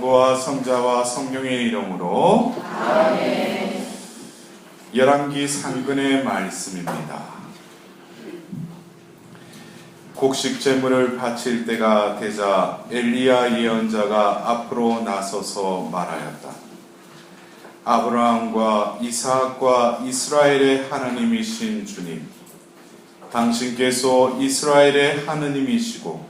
아버지와 성자와 성령의 이름으로 아멘. 열왕기 상근의 말씀입니다. 곡식 제물을 바칠 때가 되자 엘리야 예언자가 앞으로 나서서 말하였다. 아브라함과 이삭과 이스라엘의 하나님이신 주님, 당신께서 이스라엘의 하나님이시고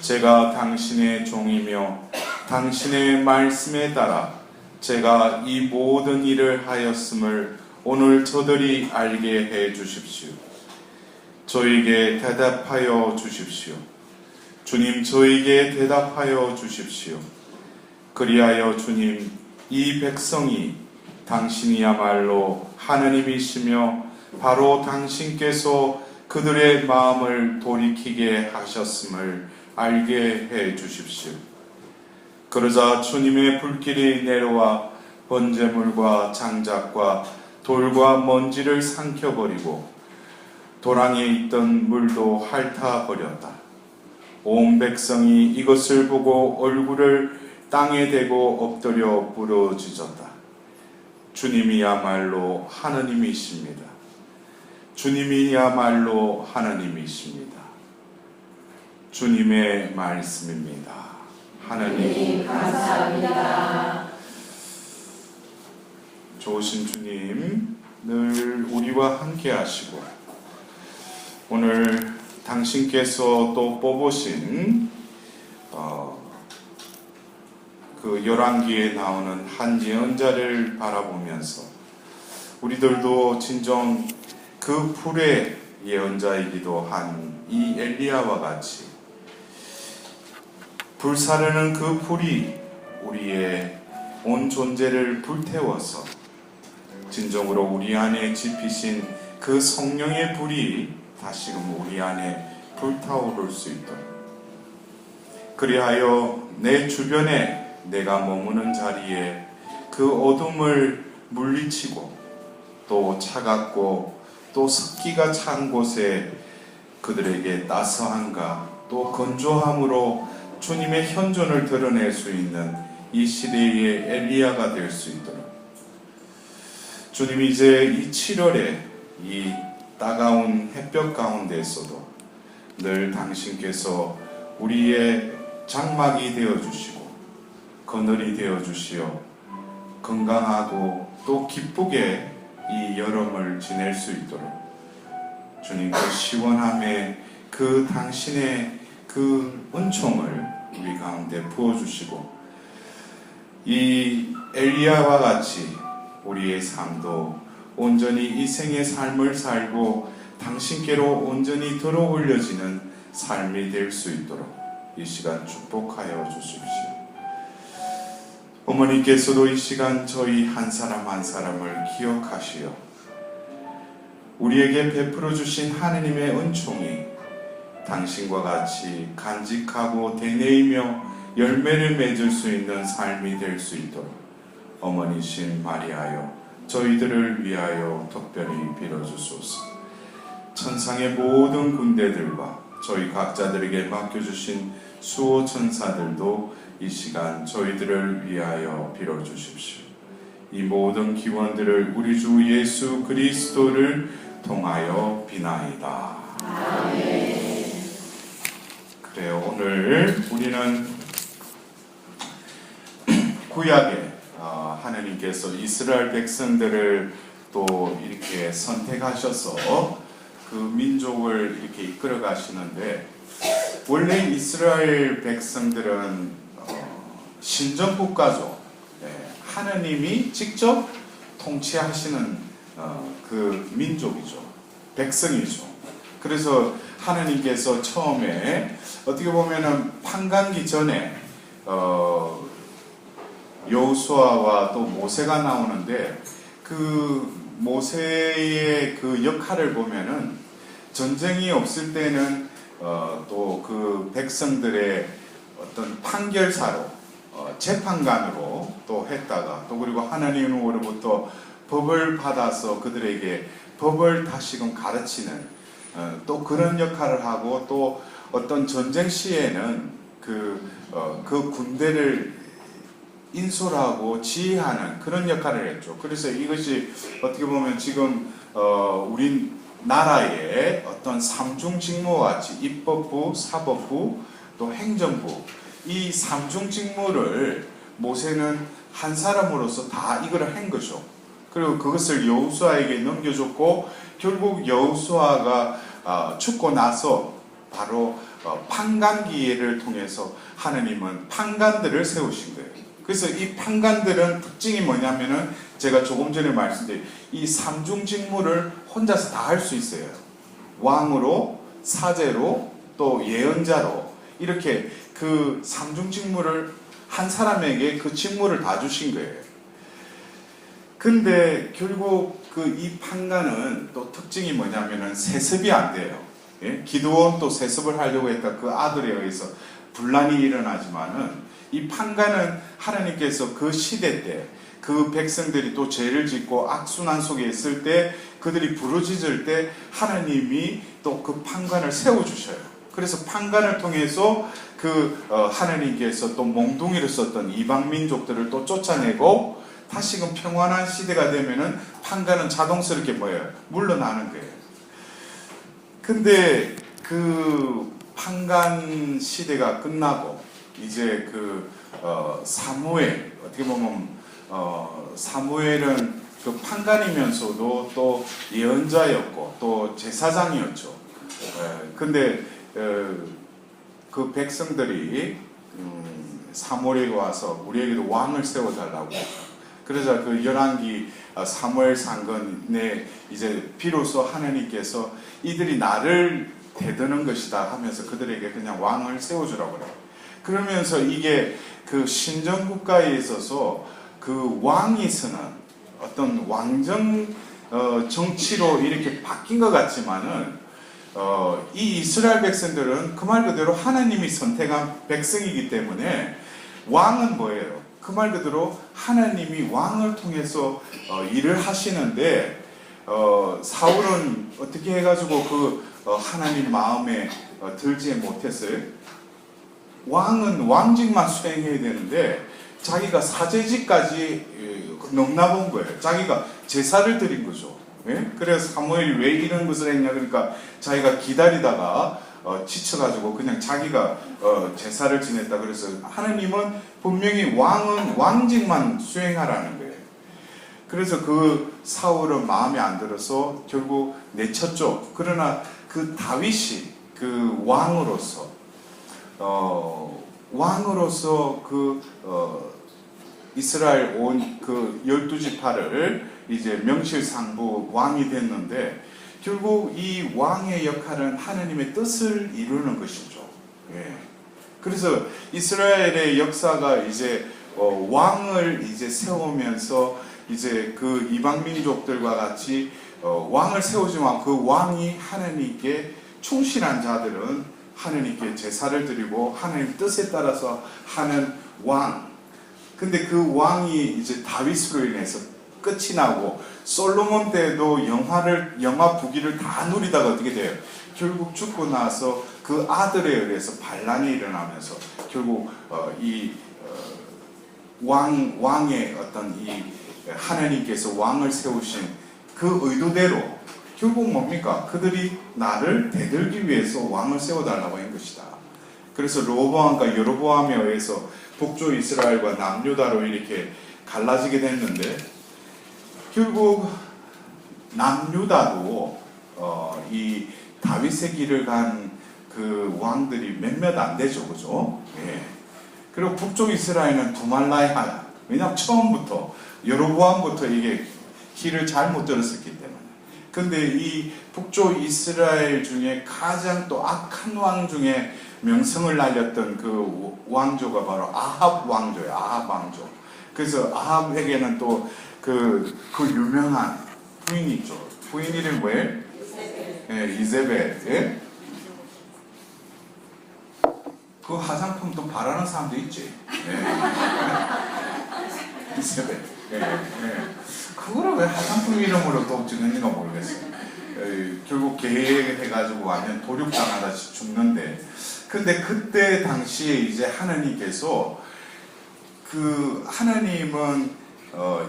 제가 당신의 종이며 당신의 말씀에 따라 제가 이 모든 일을 하였음을 오늘 저들이 알게 해 주십시오. 저에게 대답하여 주십시오. 주님, 저에게 대답하여 주십시오. 그리하여 주님, 이 백성이 당신이야말로 하나님이시며 바로 당신께서 그들의 마음을 돌이키게 하셨음을 알게 해 주십시오. 그러자 주님의 불길이 내려와 번제물과 장작과 돌과 먼지를 삼켜버리고 도랑에 있던 물도 핥아버렸다. 온 백성이 이것을 보고 얼굴을 땅에 대고 엎드려 부르짖었다. 주님이야말로 하나님이십니다. 주님이야말로 하나님이십니다. 주님의 말씀입니다. 하나님 감사합니다. 좋으신 주님, 늘 우리와 함께 하시고 오늘 당신께서 또 뽑으신 그 열왕기에 나오는 한 예언자를 바라보면서 우리들도 진정 그 불의 예언자이기도 한 이 엘리야와 같이 불사르는 그 불이 우리의 온 존재를 불태워서 진정으로 우리 안에 지피신 그 성령의 불이 다시금 우리 안에 불타오를 수 있도록, 그리하여 내 주변에 내가 머무는 자리에 그 어둠을 물리치고 또 차갑고 또 습기가 찬 곳에 그들에게 따스함과 또 건조함으로 주님의 현존을 드러낼 수 있는 이 시대의 엘리야가 될 수 있도록, 주님이 이제 이 7월에 이 따가운 햇볕 가운데에서도 늘 당신께서 우리의 장막이 되어주시고 그늘이 되어주시어 건강하고 또 기쁘게 이 여름을 지낼 수 있도록 주님 그 시원함에 그 당신의 그 은총을 우리 가운데 부어주시고 이 엘리야와 같이 우리의 삶도 온전히 이 생의 삶을 살고 당신께로 온전히 들어올려지는 삶이 될 수 있도록 이 시간 축복하여 주십시오. 어머니께서도 이 시간 저희 한 사람 한 사람을 기억하시어 우리에게 베풀어 주신 하느님의 은총이 당신과 같이 간직하고 대내이며 열매를 맺을 수 있는 삶이 될 수 있도록 어머니신 마리아여 저희들을 위하여 특별히 빌어주소서. 천상의 모든 군대들과 저희 각자들에게 맡겨주신 수호 천사들도 이 시간 저희들을 위하여 빌어주십시오. 이 모든 기원들을 우리 주 예수 그리스도를 통하여 비나이다. 아멘. 그래요. 오늘 우리는 구약에 하나님께서 이스라엘 백성들을 또 이렇게 선택하셔서 그 민족을 이렇게 이끌어 가시는데, 원래 이스라엘 백성들은 신정국가죠. 하나님이 직접 통치하시는 그 민족이죠. 백성이죠. 그래서 하나님께서 처음에 어떻게 보면은 판관기 전에 여호수아와 또 모세가 나오는데 그 모세의 그 역할을 보면은 전쟁이 없을 때는 또 그 백성들의 어떤 판결사로 재판관으로 또 했다가 또 그리고 하나님으로부터 법을 받아서 그들에게 법을 다시금 가르치는 또 그런 역할을 하고, 또 어떤 전쟁 시에는 그 군대를 인솔하고 지휘하는 그런 역할을 했죠. 그래서 이것이 어떻게 보면 지금 우리 나라의 어떤 삼중 직무와 같이 입법부, 사법부, 또 행정부 이 삼중 직무를 모세는 한 사람으로서 다 이걸 한 거죠. 그리고 그것을 여호수아에게 넘겨줬고 결국 여호수아가 죽고 나서 바로 판관기회를 통해서 하느님은 판관들을 세우신 거예요. 그래서 이 판관들은 특징이 뭐냐면은 제가 조금 전에 말씀드린 이 삼중 직무를 혼자서 다 할 수 있어요. 왕으로, 사제로, 또 예언자로 이렇게 그 삼중 직무를 한 사람에게 그 직무를 다 주신 거예요. 근데 결국 그 이 판관은 또 특징이 뭐냐면은 세습이 안 돼요. 예? 기드온 또 세습을 하려고 했다 그 아들에 의해서 분란이 일어나지만은 이 판관은 하나님께서 그 시대 때 그 백성들이 또 죄를 짓고 악순환 속에 있을 때 그들이 부르짖을 때 하나님이 또 그 판관을 세워주셔요. 그래서 판관을 통해서 그 하나님께서 또 몽둥이를 썼던 이방 민족들을 또 쫓아내고 다시금 평안한 시대가 되면은 판관은 자동스럽게 뭐예요? 물러나는 거예요. 근데 그 판관 시대가 끝나고 이제 그 사무엘 어떻게 보면 사무엘은 그 판관이면서도 또 예언자였고 또 제사장이었죠. 근데 그 백성들이 사무엘에게 와서 우리에게도 왕을 세워달라고 그러자 그 열왕기 사무엘 상건에 이제 비로소 하나님께서 이들이 나를 대드는 것이다 하면서 그들에게 그냥 왕을 세워주라고 그래요. 그러면서 이게 그 신정국가에 있어서 그 왕이 서는 어떤 왕정 정치로 이렇게 바뀐 것 같지만은 이 이스라엘 백성들은 그 말 그대로 하나님이 선택한 백성이기 때문에 왕은 뭐예요? 그 말 그대로 하나님이 왕을 통해서 일을 하시는데 사울은 어떻게 해가지고 그 하나님 마음에 들지 못했어요? 왕은 왕직만 수행해야 되는데 자기가 사제직까지 넘나본 거예요. 자기가 제사를 드린 거죠. 예? 그래서 사무엘이 왜 이런 것을 했냐 그러니까 자기가 기다리다가 지쳐가지고 그냥 자기가 제사를 지냈다. 그래서 하나님은 분명히 왕은 왕직만 수행하라는 거예요. 그래서 그 사울은 마음에 안 들어서 결국 내쳤죠. 그러나 그 다윗이 그 왕으로서 그 이스라엘 온 그 12지파를 이제 명실상부 왕이 됐는데 결국 이 왕의 역할은 하나님의 뜻을 이루는 것이죠. 예. 그래서 이스라엘의 역사가 이제 왕을 이제 세우면서 이제 그 이방 민족들과 같이 왕을 세우지만 그 왕이 하나님께 충실한 자들은 하나님께 제사를 드리고 하나님 뜻에 따라서 하는 왕. 근데 그 왕이 이제 다윗으로 인해서 끝이 나고 솔로몬 때도 영화 부귀를 다 누리다가 어떻게 돼요? 결국 죽고 나서 그 아들에 의해서 반란이 일어나면서 결국 왕의 어떤 이 하나님께서 왕을 세우신 그 의도대로 결국 뭡니까? 그들이 나를 대들기 위해서 왕을 세워달라고 한 것이다. 그래서 로보암과 여로보암에 의해서 북쪽 이스라엘과 남유다로 이렇게 갈라지게 됐는데 결국 남유다도 이 다윗의 길을 간 그 왕들이 몇몇 안 되죠, 그죠? 예. 그리고 북쪽 이스라엘은 두말라야. 왜냐하면 처음부터 여로보암부터 이게 길을 잘못 들었었기 때문에. 근데 이 북쪽 이스라엘 중에 가장 또 악한 왕 중에 명성을 날렸던 그 왕조가 바로 아합 왕조예요. 아합 왕조. 그래서 아합에게는 또 그 유명한 부인이 있죠. 부인 이름이 뭐예요? 예, 이세벨. 예? 그 화장품도 바르는 사람도 있지. 예. 이세벨. 예, 예. 그거를 왜 화장품 이름으로 또 찍는지가 모르겠어요. 결국 계획해가지고 완전 도륙당하다시 죽는데, 근데 그때 당시에 이제 하나님께서 그 하나님은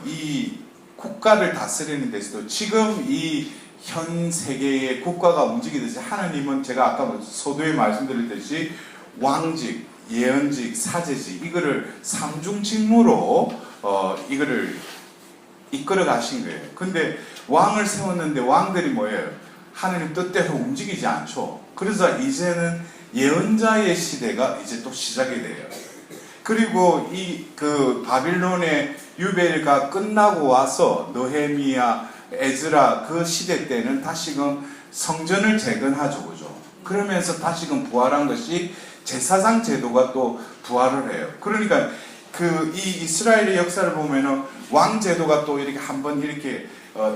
이 국가를 다스리는 데서도 지금 이 현 세계의 국가가 움직이듯이 하나님은 제가 아까 서두에 말씀드렸듯이 왕직, 예언직, 사제직 이거를 삼중 직무로 이거를 이끌어 가신 거예요. 근데 왕을 세웠는데 왕들이 뭐예요? 하나님 뜻대로 움직이지 않죠. 그래서 이제는 예언자의 시대가 이제 또 시작이 돼요. 그리고 이 그 바빌론의 유벨가 끝나고 와서 느헤미야, 에즈라 그 시대 때는 다시금 성전을 재건하죠, 그죠? 그러면서 다시금 부활한 것이 제사장 제도가 또 부활을 해요. 그러니까 그 이 이스라엘의 역사를 보면은 왕 제도가 또 이렇게 한번 이렇게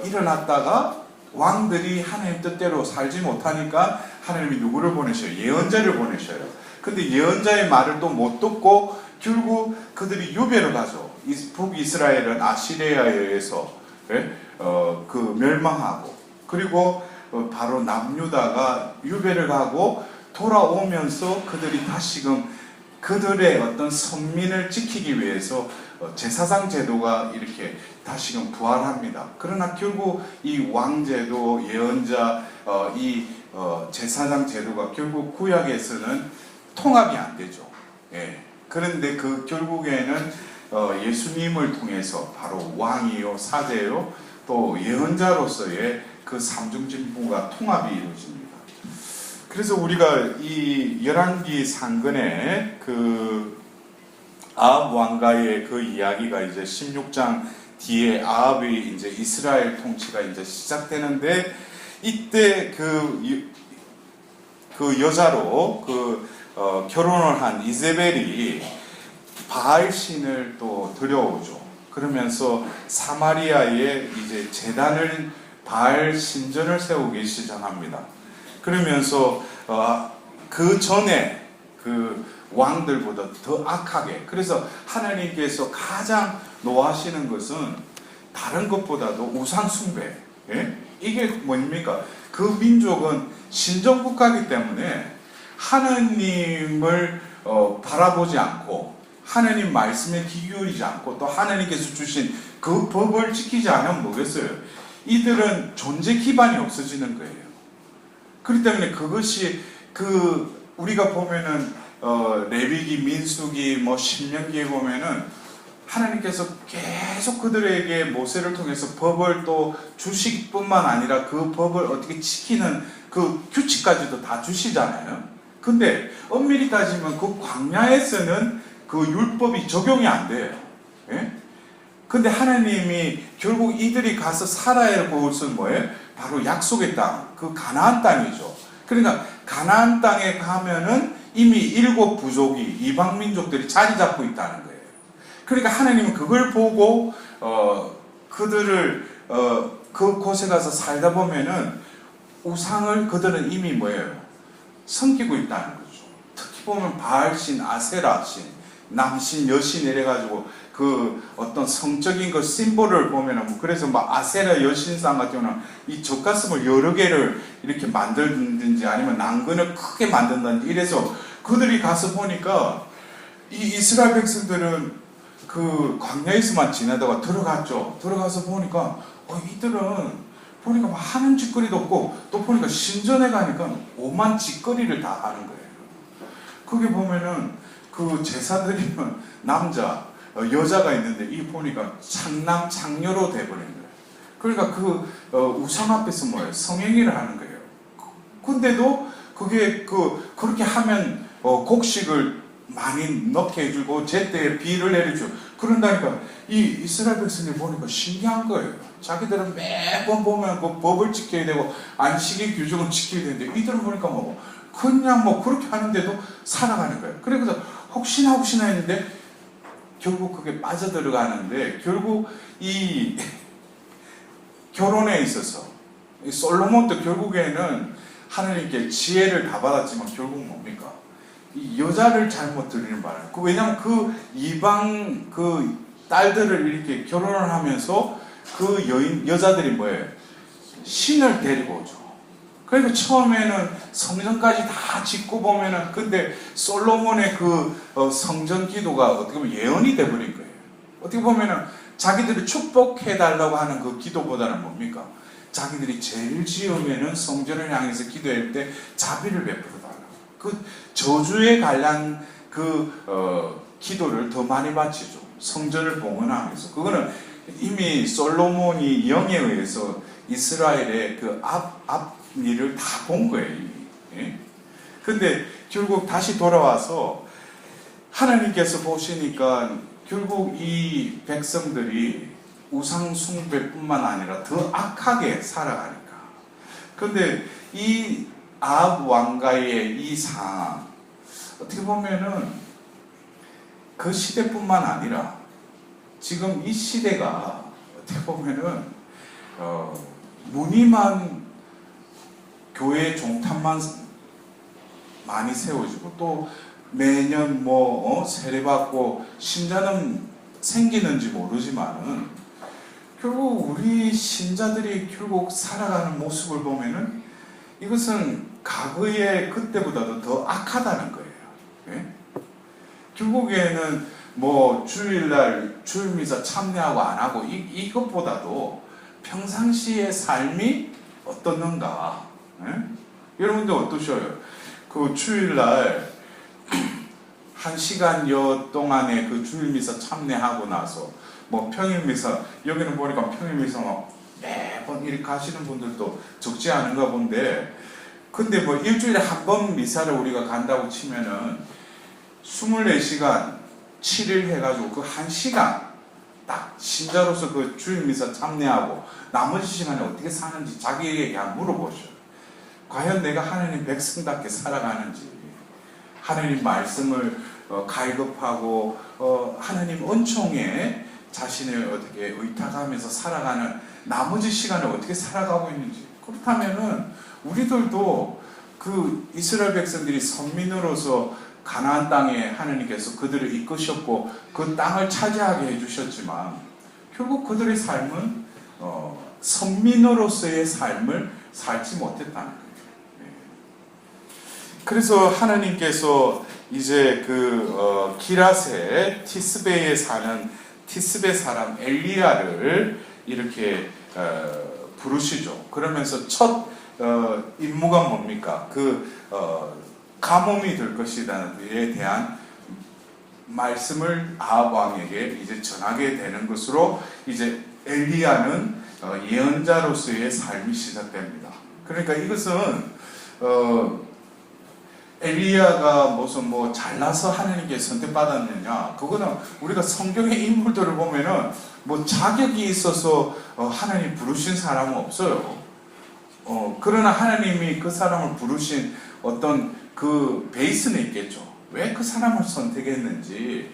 일어났다가 왕들이 하나님 뜻대로 살지 못하니까 하나님이 누구를 보내셔요? 예언자를 보내셔요. 근데 예언자의 말을 또 못 듣고 결국 그들이 유배를 가죠. 북이스라엘은 아시리아에 의해서 그 멸망하고, 그리고 바로 남유다가 유배를 가고 돌아오면서 그들이 다시금 그들의 어떤 선민을 지키기 위해서 제사장 제도가 이렇게 다시금 부활합니다. 그러나 결국 이 왕제도, 예언자, 이 제사장 제도가 결국 구약에서는 통합이 안 되죠. 예. 그런데 그 결국에는 예수님을 통해서 바로 왕이요, 사제요, 또 예언자로서의 그 삼중직무가 통합이 이루어집니다. 그래서 우리가 이 열왕기 상근에 그 아합 왕가의 그 이야기가 이제 16장 뒤에 아합의 이제 이스라엘 통치가 이제 시작되는데, 이때 그 여자로 결혼을 한 이세벨이 바알 신을 또 들여오죠. 그러면서 사마리아에 이제 제단을 바알 신전을 세우기 시작합니다. 그러면서 그 전에 그 왕들보다 더 악하게, 그래서 하나님께서 가장 노하시는 것은 다른 것보다도 우상 숭배. 예? 이게 뭡니까? 그 민족은 신정국가이기 때문에 하나님을 바라보지 않고 하나님 말씀에 귀 기울이지 않고 또 하나님께서 주신 그 법을 지키지 않으면 뭐겠어요? 이들은 존재 기반이 없어지는 거예요. 그렇기 때문에 그것이 우리가 보면은 레위기, 민수기, 신명기에 보면은 하나님께서 계속 그들에게 모세를 통해서 법을 또 주시기 뿐만 아니라 그 법을 어떻게 지키는 그 규칙까지도 다 주시잖아요. 근데 엄밀히 따지면 그 광야에서는 그 율법이 적용이 안 돼요. 예? 근데 하나님이 결국 이들이 가서 살아야 할 곳은 뭐예요? 바로 약속의 땅, 그 가나안 땅이죠. 그러니까 가나안 땅에 가면은 이미 7 부족이, 이방 민족들이 자리 잡고 있다는 거예요. 그러니까 하나님은 그걸 보고 그들을 그 곳에 가서 살다 보면은 우상을 그들은 이미 뭐예요? 섬기고 있다는 거죠. 특히 보면 바알신, 아세라신, 남신, 여신 이래가지고 그 어떤 성적인 그 심볼을 보면은 그래서 아세라 여신상 같은 경우는 이 젖가슴을 여러 개를 이렇게 만들든지 아니면 난근을 크게 만든다든지 이래서 그들이 가서 보니까 이 이스라엘 백성들은 그 광야에서만 지나다가 들어갔죠. 들어가서 보니까 이들은 보니까 하는 짓거리도 없고 또 보니까 신전에 가니까 오만 짓거리를 다 하는 거예요. 거기 보면은 그 제사드리는 남자, 여자가 있는데 이 보니까 창남, 창녀로 돼버린 거예요. 그러니까 그 우상 앞에서 뭐예요? 성행위를 하는 거예요. 근데도 그게 그렇게 하면 곡식을 많이 넣게 해주고 제때에 비를 내려주고 그런다니까 이 이스라엘 백성들 보니까 신기한 거예요. 자기들은 매번 보면 그 법을 지켜야 되고 안식의 규정을 지켜야 되는데 이들은 보니까 그냥 그렇게 하는데도 살아가는 거예요. 그래서 혹시나 했는데 결국 그게 빠져들어가는데 결국 이 결혼에 있어서 이 솔로몬도 결국에는 하나님께 지혜를 다 받았지만 결국 뭡니까? 이 여자를 잘못 드리는 바람에 왜냐하면 그 이방 그 딸들을 이렇게 결혼을 하면서 그 여자들이 뭐예요? 신을 데리고 오죠. 그러니까 처음에는 성전까지 다 짓고 보면은, 근데 솔로몬의 그 성전 기도가 어떻게 보면 예언이 돼버린 거예요. 어떻게 보면은 자기들이 축복해달라고 하는 그 기도보다는 뭡니까? 자기들이 제일 지으면은 성전을 향해서 기도할 때 자비를 베풀어 달라고. 그 저주에 관한 기도를 더 많이 바치죠. 성전을 봉헌하면서. 그거는 이미 솔로몬이 영에 의해서 이스라엘의 그 앞 일을 다 본 거예요, 이미. 예? 근데 결국 다시 돌아와서 하나님께서 보시니까 결국 이 백성들이 우상 숭배뿐만 아니라 더 악하게 살아가니까. 근데 이 아합 왕가의 이 상황, 어떻게 보면은 그 시대뿐만 아니라 지금 이 시대가 어떻게 보면은 무늬만 교회 종탑만 많이 세워지고 또 매년 세례받고 신자는 생기는지 모르지만은 결국 우리 신자들이 결국 살아가는 모습을 보면은 이것은 과거의 그때보다도 더 악하다는 거예요. 예? 결국에는 주일날 주일미사 참여하고 안 하고 이것보다도 평상시의 삶이 어떻는가? 예? 여러분들 어떠셔요? 그 주일날 1시간여 동안에 그 주일미사 참여하고 나서 평일미사, 여기는 보니까 평일미사 매번 이렇게 가시는 분들도 적지 않은가 본데, 근데 일주일에 한 번 미사를 우리가 간다고 치면은 24시간 7일 해가지고 그 1시간 딱 신자로서 그 주일미사 참여하고 나머지 시간에 어떻게 사는지 자기에게 한번 물어보셔요. 과연 내가 하나님 백성답게 살아가는지, 하나님 말씀을 갈급하고 하나님 은총에 자신을 어떻게 의탁하면서 살아가는 나머지 시간을 어떻게 살아가고 있는지. 그렇다면은 우리들도 그 이스라엘 백성들이 선민으로서 가나안 땅에 하나님께서 그들을 이끄셨고 그 땅을 차지하게 해주셨지만 결국 그들의 삶은 선민으로서의 삶을 살지 못했다는 거예요. 그래서 하나님께서 이제 기라세 티스베에 사는 티스베 사람 엘리야를 이렇게 부르시죠. 그러면서 첫 임무가 뭡니까? 가뭄이 될 것이라는 데 대한 말씀을 아합 왕에게 이제 전하게 되는 것으로 이제 엘리야는 예언자로서의 삶이 시작됩니다. 그러니까 이것은 엘리야가 무슨 잘나서 하나님께 선택받았느냐, 그거는 우리가 성경의 인물들을 보면은 자격이 있어서 하나님 부르신 사람은 없어요. 그러나 하나님이 그 사람을 부르신 어떤 그 베이스는 있겠죠. 왜 그 사람을 선택했는지.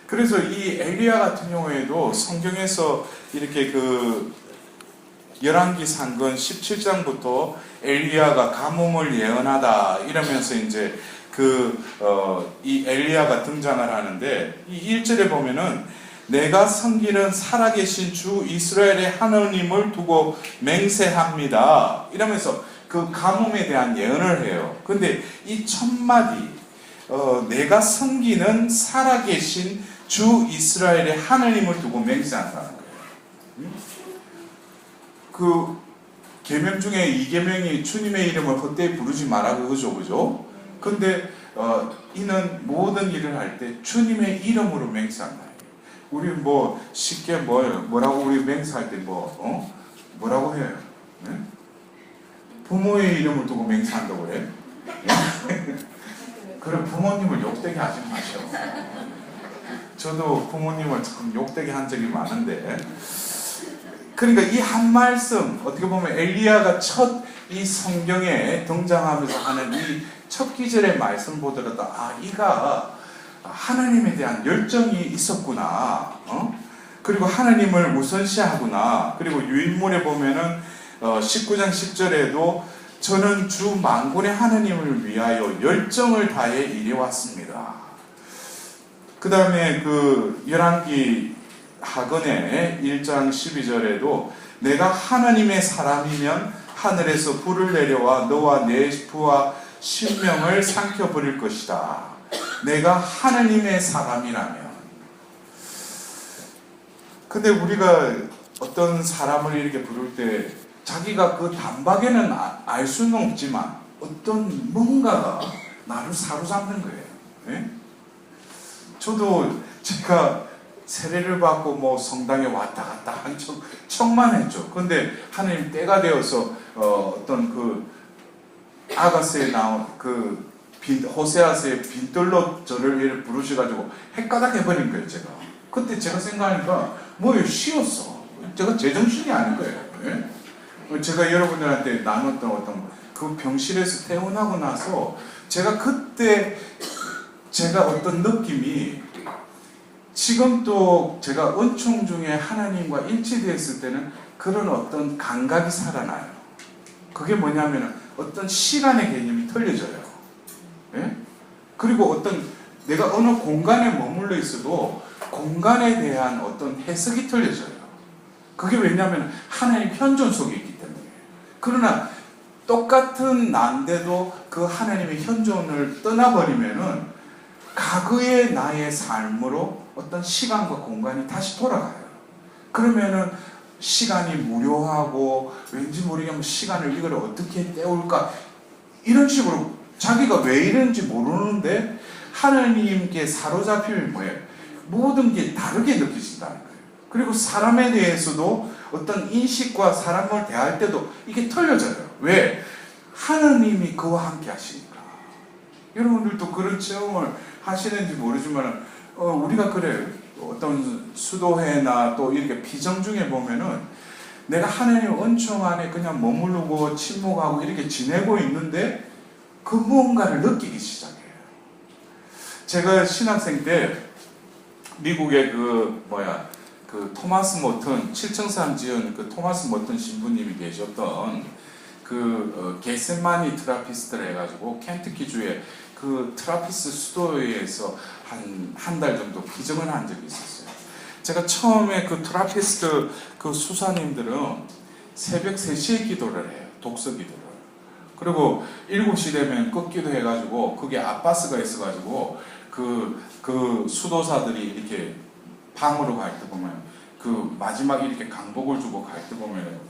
그래서 이 엘리야 같은 경우에도 성경에서 이렇게 열왕기 상권 17장부터 엘리야가 가뭄을 예언하다 이러면서 이제 이 엘리야가 등장을 하는데, 이 1절에 보면은 내가 섬기는 살아계신 주 이스라엘의 하나님을 두고 맹세합니다 이러면서 그 가뭄에 대한 예언을 해요. 근데 이 첫 마디 내가 섬기는 살아계신 주 이스라엘의 하나님을 두고 맹세한다는 거예요. 그 계명 중에 2계명이 주님의 이름을 헛되이 부르지 마라 그거죠, 그죠? 근데 이는 모든 일을 할 때 주님의 이름으로 맹세한다. 우리 쉽게 뭐라고 우리 맹세할 때 뭐라고 해요? 네? 부모의 이름을 두고 맹세한다고 그래? 그럼 부모님을 욕되게 하지 마셔. 저도 부모님을 참 욕되게 한 적이 많은데, 그러니까 이 한 말씀, 어떻게 보면 엘리야가 첫 이 성경에 등장하면서 하는 이 첫 기절의 말씀 보더라도 이가 하나님에 대한 열정이 있었구나. 그리고 하나님을 우선시하구나. 그리고 유인물에 보면은 19장 10절에도 저는 주 만군의 하나님을 위하여 열정을 다해 이래 왔습니다. 그 다음에 열왕기 하건의 1장 12절에도 내가 하나님의 사람이면 하늘에서 불을 내려와 너와 내 부와 신명을 삼켜버릴 것이다. 내가 하느님의 사람이라면. 근데 우리가 어떤 사람을 이렇게 부를 때 자기가 그 단박에는 알 수는 없지만 어떤 뭔가가 나를 사로잡는 거예요. 예? 저도 제가 세례를 받고 뭐 성당에 왔다 갔다 한 척만 했죠. 근데 하나님 때가 되어서 어떤 그 아가스에 나온 그 호세아스의 빈들로 저를 부르셔가지고 헷가닥 해버린 거예요. 제가 그때 제가 생각하니까 뭐예요, 쉬웠어. 제가 제정신이 아닌 거예요. 예? 제가 여러분들한테 나눴던 어떤 그 병실에서 퇴원하고 나서 제가 그때 제가 어떤 느낌이 지금 또 제가 은총 중에 하나님과 일치되었을 때는 그런 어떤 감각이 살아나요. 그게 뭐냐면 어떤 시간의 개념이 틀려져요. 예? 그리고 어떤 내가 어느 공간에 머물러 있어도 공간에 대한 어떤 해석이 틀려져요. 그게 왜냐하면 하나님 현존 속에 있기 때문에. 그러나 똑같은 난데도 그 하나님의 현존을 떠나버리면은 과거의 나의 삶으로 어떤 시간과 공간이 다시 돌아가요. 그러면은 시간이 무료하고 왠지 모르게 시간을 이걸 어떻게 때울까 이런 식으로 자기가 왜 이런지 모르는데 하나님께 사로잡히면 뭐예요? 모든 게 다르게 느껴진다는 거예요. 그리고 사람에 대해서도 어떤 인식과 사람을 대할 때도 이게 틀려져요. 왜? 하나님이 그와 함께 하시니까. 여러분들도 그런 체험을 하시는지 모르지만 우리가 그래요. 어떤 수도회나 또 이렇게 피정 중에 보면은 내가 하나님 은총 안에 그냥 머무르고 침묵하고 이렇게 지내고 있는데 그 무언가를 느끼기 시작해요. 제가 신학생 때 미국의 그 토마스 모튼 7층산 지은 그 토마스 모튼 신부님이 계셨던 그 게셋마니 트라피스트를 해가지고 켄터키주의 그 트라피스 수도회에서 한 달 정도 피정을 한 적이 있었어요. 제가 처음에 그 트라피스트 그 수사님들은 새벽 3시에 기도를 해요. 독서 기도를. 그리고 7시 되면 꺾기도 해가지고 그게 아바스가 있어가지고 그 수도사들이 이렇게 방으로 갈 때 보면 그 마지막에 이렇게 강복을 주고 갈 때 보면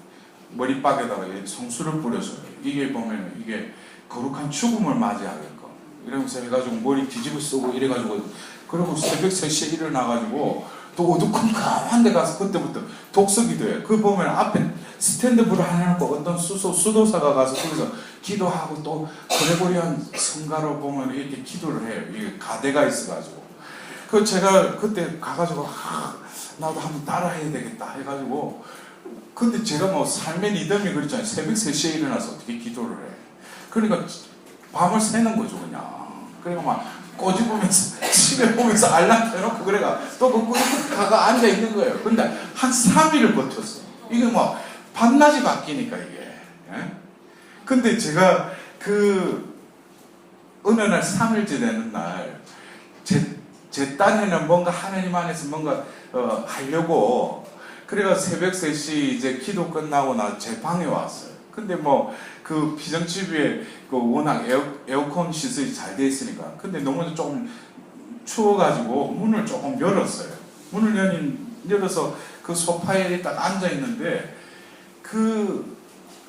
머리박에다가 성수를 뿌려서 이게 보면 이게 거룩한 죽음을 맞이하게끔 이러면서 해가지고 머리 뒤집어 쓰고 이래가지고 그리고 새벽 3시에 일어나가지고 또 어두컴컴한 데 가서 그때부터 독서기도 해요. 그 보면 앞에 스탠드불을 하나 놓고 어떤 수도사가 가서 거기서 기도하고 또 그레고리안 성가로 보면 이렇게 기도를 해요. 이게 가대가 있어가지고 그 제가 그때 가가지고 나도 한번 따라해야 되겠다 해가지고 근데 제가 뭐 삶의 리듬이 그랬잖아요. 새벽 3시에 일어나서 어떻게 기도를 해. 그러니까 밤을 새는 거죠 그냥. 그러니까 막 꼬집으면서 집에 보면서 알람 켜놓고 그래가 또 그 가가 앉아 있는 거예요. 근데 한 3일을 버텼어. 이게 뭐 밤낮이 바뀌니까 이게. 예? 근데 제가 그 어느 날 3일째 되는 날 제 딴에는 뭔가 하나님 안에서 뭔가 하려고 그래가 새벽 3시 이제 기도 끝나고 나 제 방에 왔어요. 근데 뭐 그 피정집에 그 워낙 에어컨 시설이 잘 돼 있으니까 근데 너무 조금 추워가지고 문을 조금 열었어요. 문을 열어서 그 소파에 딱 앉아 있는데 그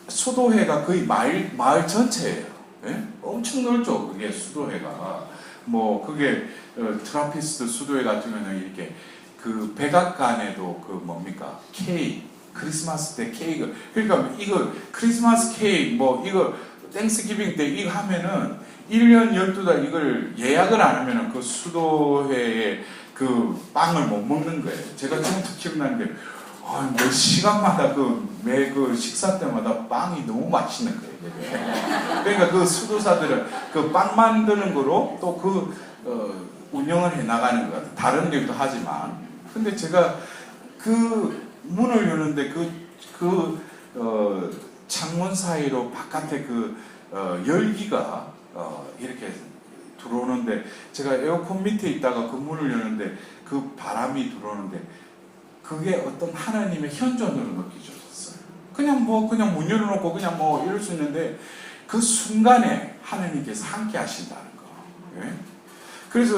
수도회가 거의 마을 전체예요. 예? 엄청 넓죠. 그게 수도회가 뭐 그게 트라피스트 수도회 같은 경우는 이렇게 그 백악관에도 그 뭡니까 케이크 크리스마스 때 케이크 그러니까 이거 크리스마스 케이크 뭐 이거 땡스기빙 때 이거 하면은 1년 12달 이걸 예약을 안 하면은 그 수도회에 그 빵을 못 먹는 거예요. 제가 지금도 기억나는 게 몇 시간마다 매 식사 때마다 빵이 너무 맛있는 거예요. 그러니까 그 수도사들은 그 빵 만드는 거로 또 운영을 해 나가는 것 같아요. 다른 일도 하지만. 근데 제가 그 문을 여는데 창문 사이로 바깥에 열기가 이렇게 들어오는데 제가 에어컨 밑에 있다가 그 문을 여는데 그 바람이 들어오는데 그게 어떤 하나님의 현존으로 느껴졌어요. 그냥 문 열어놓고 그냥 이럴 수 있는데 그 순간에 하나님께서 함께 하신다는 거. 예? 그래서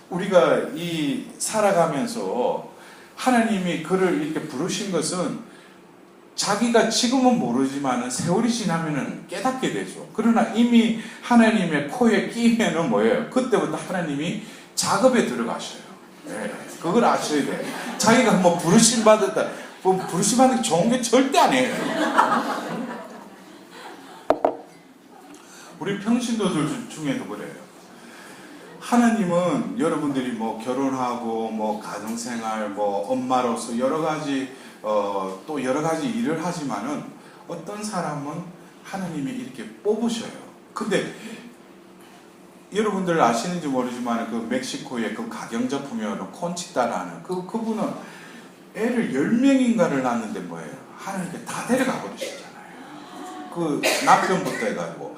우리가 이 살아가면서 하나님이 그를 이렇게 부르신 것은 자기가 지금은 모르지만 세월이 지나면은 깨닫게 되죠. 그러나 이미 하나님의 코에 끼면은 뭐예요? 그때부터 하나님이 작업에 들어가셔요. 예, 그걸 아셔야 돼요. 자기가 부르심 받았다. 부르심 받는 게 좋은 게 절대 아니에요. 우리 평신도들 중에도 그래요. 하나님은 여러분들이 결혼하고 가정생활 엄마로서 여러 가지 또 여러 가지 일을 하지만은 어떤 사람은 하나님이 이렇게 뽑으셔요. 근데 여러분들 아시는지 모르지만 그 멕시코의 그 가경작품이었던 콘치타라는 그분은 애를 10명인가를 낳았는데 뭐예요? 하나님께 다 데려가 버리셨잖아요. 그 남편부터 해가지고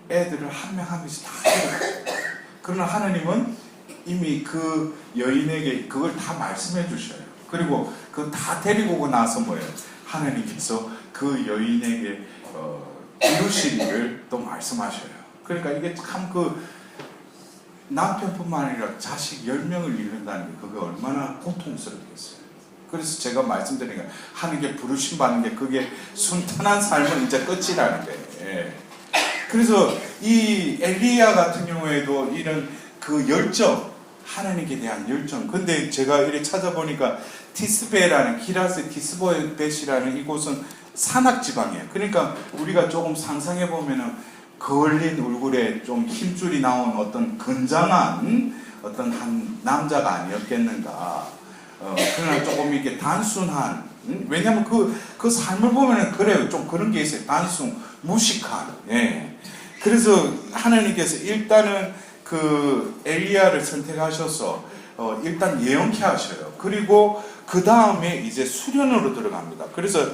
애들을 한 명 한 명씩 다 데려가요. 그러나 하나님은 이미 그 여인에게 그걸 다 말씀해 주셔요. 그리고 그 다 데리고 오고 나서 뭐예요? 하나님께서 그 여인에게 이루시기를 또 말씀하셔요. 그러니까 이게 참 남편뿐만 아니라 자식 10명을 잃는다는 게 그게 얼마나 고통스럽겠어요. 그래서 제가 말씀드린 게 하나님께 부르심 받는 게 그게 순탄한 삶은 이제 끝이라는 거예요. 예. 그래서 이 엘리야 같은 경우에도 이런 그 열정, 하나님께 대한 열정. 근데 제가 이렇게 찾아보니까 티스베라는 기라스 티스베시라는 이곳은 산악지방이에요. 그러니까 우리가 조금 상상해 보면은 거울린 얼굴에 좀 힘줄이 나온 어떤 건장한 어떤 한 남자가 아니었겠는가. 그러나 조금 이렇게 단순한, 왜냐면 그 삶을 보면은 그래요. 좀 그런 게 있어요. 단순, 무식한. 예. 그래서 하나님께서 일단은 그 엘리야를 선택하셔서 일단 예언케 하셔요. 그리고 그 다음에 이제 수련으로 들어갑니다. 그래서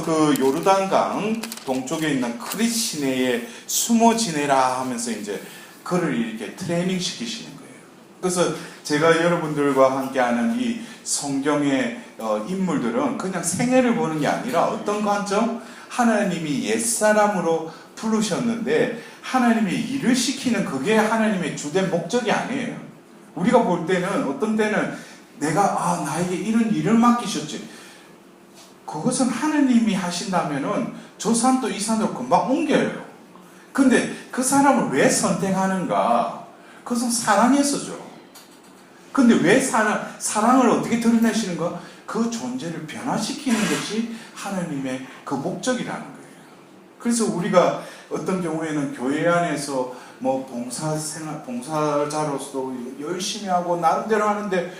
그 요르단강 동쪽에 있는 크릿 시내에 숨어 지내라 하면서 이제 그를 이렇게 트레이닝 시키시는 거예요. 그래서 제가 여러분들과 함께하는 이 성경의 인물들은 그냥 생애를 보는 게 아니라 어떤 관점? 하나님이 옛사람으로 부르셨는데 하나님이 일을 시키는 그게 하나님의 주된 목적이 아니에요. 우리가 볼 때는 어떤 때는 내가 나에게 이런 일을 맡기셨지. 그것은 하나님이 하신다면은 저 산도 이 산으로 금방 옮겨요. 근데 그 사람을 왜 선택하는가? 그것은 사랑에서죠. 근데 왜 사랑을 어떻게 드러내시는가? 그 존재를 변화시키는 것이 하나님의 그 목적이라는 거예요. 그래서 우리가 어떤 경우에는 교회 안에서 봉사자로서 열심히 하고 나름대로 하는데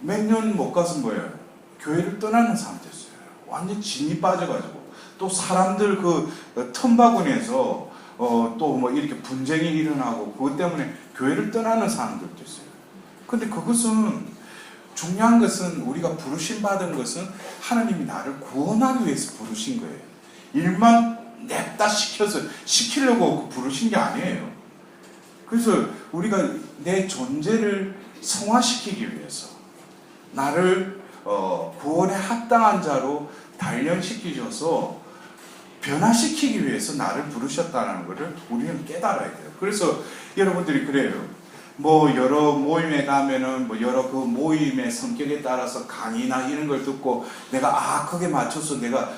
몇 년 못 가서 뭐예요? 교회를 떠나는 사람도 있어요. 완전 진이 빠져가지고 또 사람들 그 틈바구니에서 또 이렇게 분쟁이 일어나고 그것 때문에 교회를 떠나는 사람들도 있어요. 근데 그것은 중요한 것은 우리가 부르심 받은 것은 하나님이 나를 구원하기 위해서 부르신 거예요. 일만 냅다 시키려고 부르신 게 아니에요. 그래서 우리가 내 존재를 성화시키기 위해서 나를 구원에 합당한 자로 단련시키셔서 변화시키기 위해서 나를 부르셨다는 것을 우리는 깨달아야 돼요. 그래서 여러분들이 그래요. 여러 모임에 가면은 여러 그 모임의 성격에 따라서 강의나 이런 걸 듣고 내가 그게 맞춰서 내가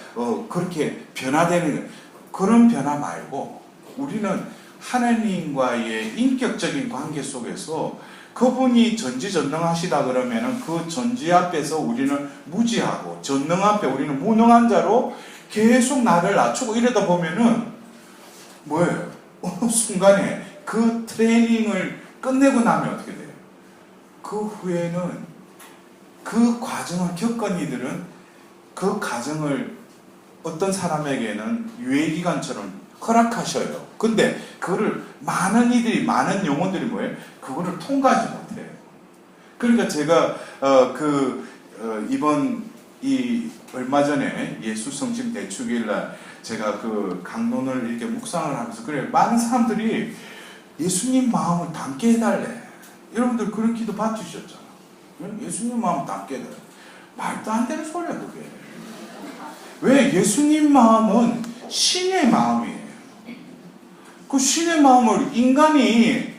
그렇게 변화되는 그런 변화 말고 우리는 하나님과의 인격적인 관계 속에서 그분이 전지전능하시다 그러면은 그 전지 앞에서 우리는 무지하고 전능 앞에 우리는 무능한 자로 계속 나를 낮추고 이러다 보면은 뭐예요? 어느 순간에 그 트레이닝을 끝내고 나면 어떻게 돼요? 그 후에는 그 과정을 겪은 이들은 그 과정을 어떤 사람에게는 유예기간처럼 허락하셔요. 근데 그거를 많은 영혼들이 뭐예요? 그거를 통과하지 못해요. 그러니까 제가 이번 얼마 전에 예수 성심 대축일 날 제가 그 강론을 이렇게 묵상을 하면서 그래요. 많은 사람들이 예수님 마음을 담게 해달래. 여러분들 그런 기도 받으셨잖아. 예수님 마음을 담게 해달래. 말도 안 되는 소리야 그게. 왜? 예수님 마음은 신의 마음이에요. 그 신의 마음을 인간이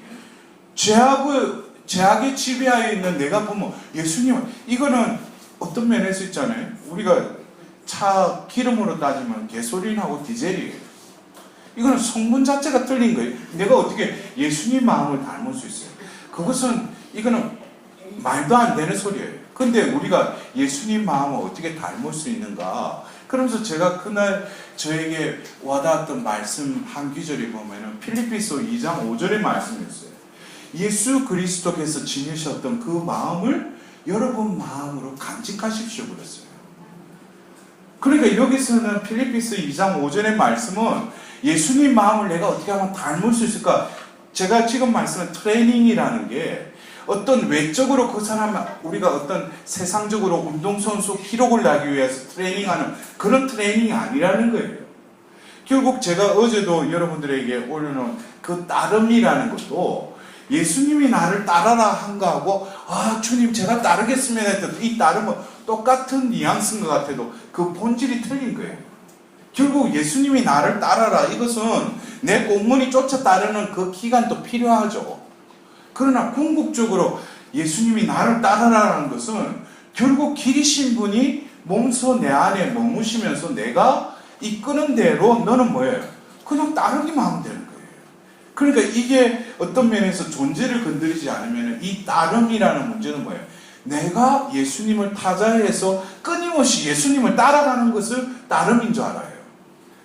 죄악에 지배하여 있는 내가 보면 예수님은, 이거는 어떤 면에서 있잖아요. 우리가 차 기름으로 따지면 개소린하고 디젤이에요. 이거는 성분 자체가 틀린 거예요. 내가 어떻게 예수님 마음을 닮을 수 있어요? 이거는 말도 안 되는 소리예요. 근데 우리가 예수님 마음을 어떻게 닮을 수 있는가? 그러면서 제가 그날 저에게 와닿았던 말씀 한 구절이 보면은 필리피서 2장 5절의 말씀이었어요. 예수 그리스도께서 지니셨던 그 마음을 여러분 마음으로 간직하십시오 그랬어요. 그러니까 여기서는 필리피서 2장 5절의 말씀은 예수님 마음을 내가 어떻게 하면 닮을 수 있을까? 제가 지금 말씀한 트레이닝이라는 게 어떤 외적으로 그 사람, 우리가 어떤 세상적으로 운동선수 기록을 나기 위해서 트레이닝하는 그런 트레이닝이 아니라는 거예요. 결국 제가 어제도 여러분들에게 올려놓은 그 따름이라는 것도 예수님이 나를 따라라 한 거하고, 주님 제가 따르겠습니다 했던 이 따름은 똑같은 뉘앙스인 것 같아도 그 본질이 틀린 거예요. 결국 예수님이 나를 따라라, 이것은 내 꽁무니 쫓아 따르는 그 기간도 필요하죠. 그러나 궁극적으로 예수님이 나를 따라라는 것은 결국 기리신 분이 몸소 내 안에 머무시면서 내가 이끄는 대로 너는 뭐예요? 그냥 따르기만 하면 되는 거예요. 그러니까 이게 어떤 면에서 존재를 건드리지 않으면 이 따름이라는 문제는 뭐예요? 내가 예수님을 타자해서 끊임없이 예수님을 따라가는 것을 따름인 줄 알아요.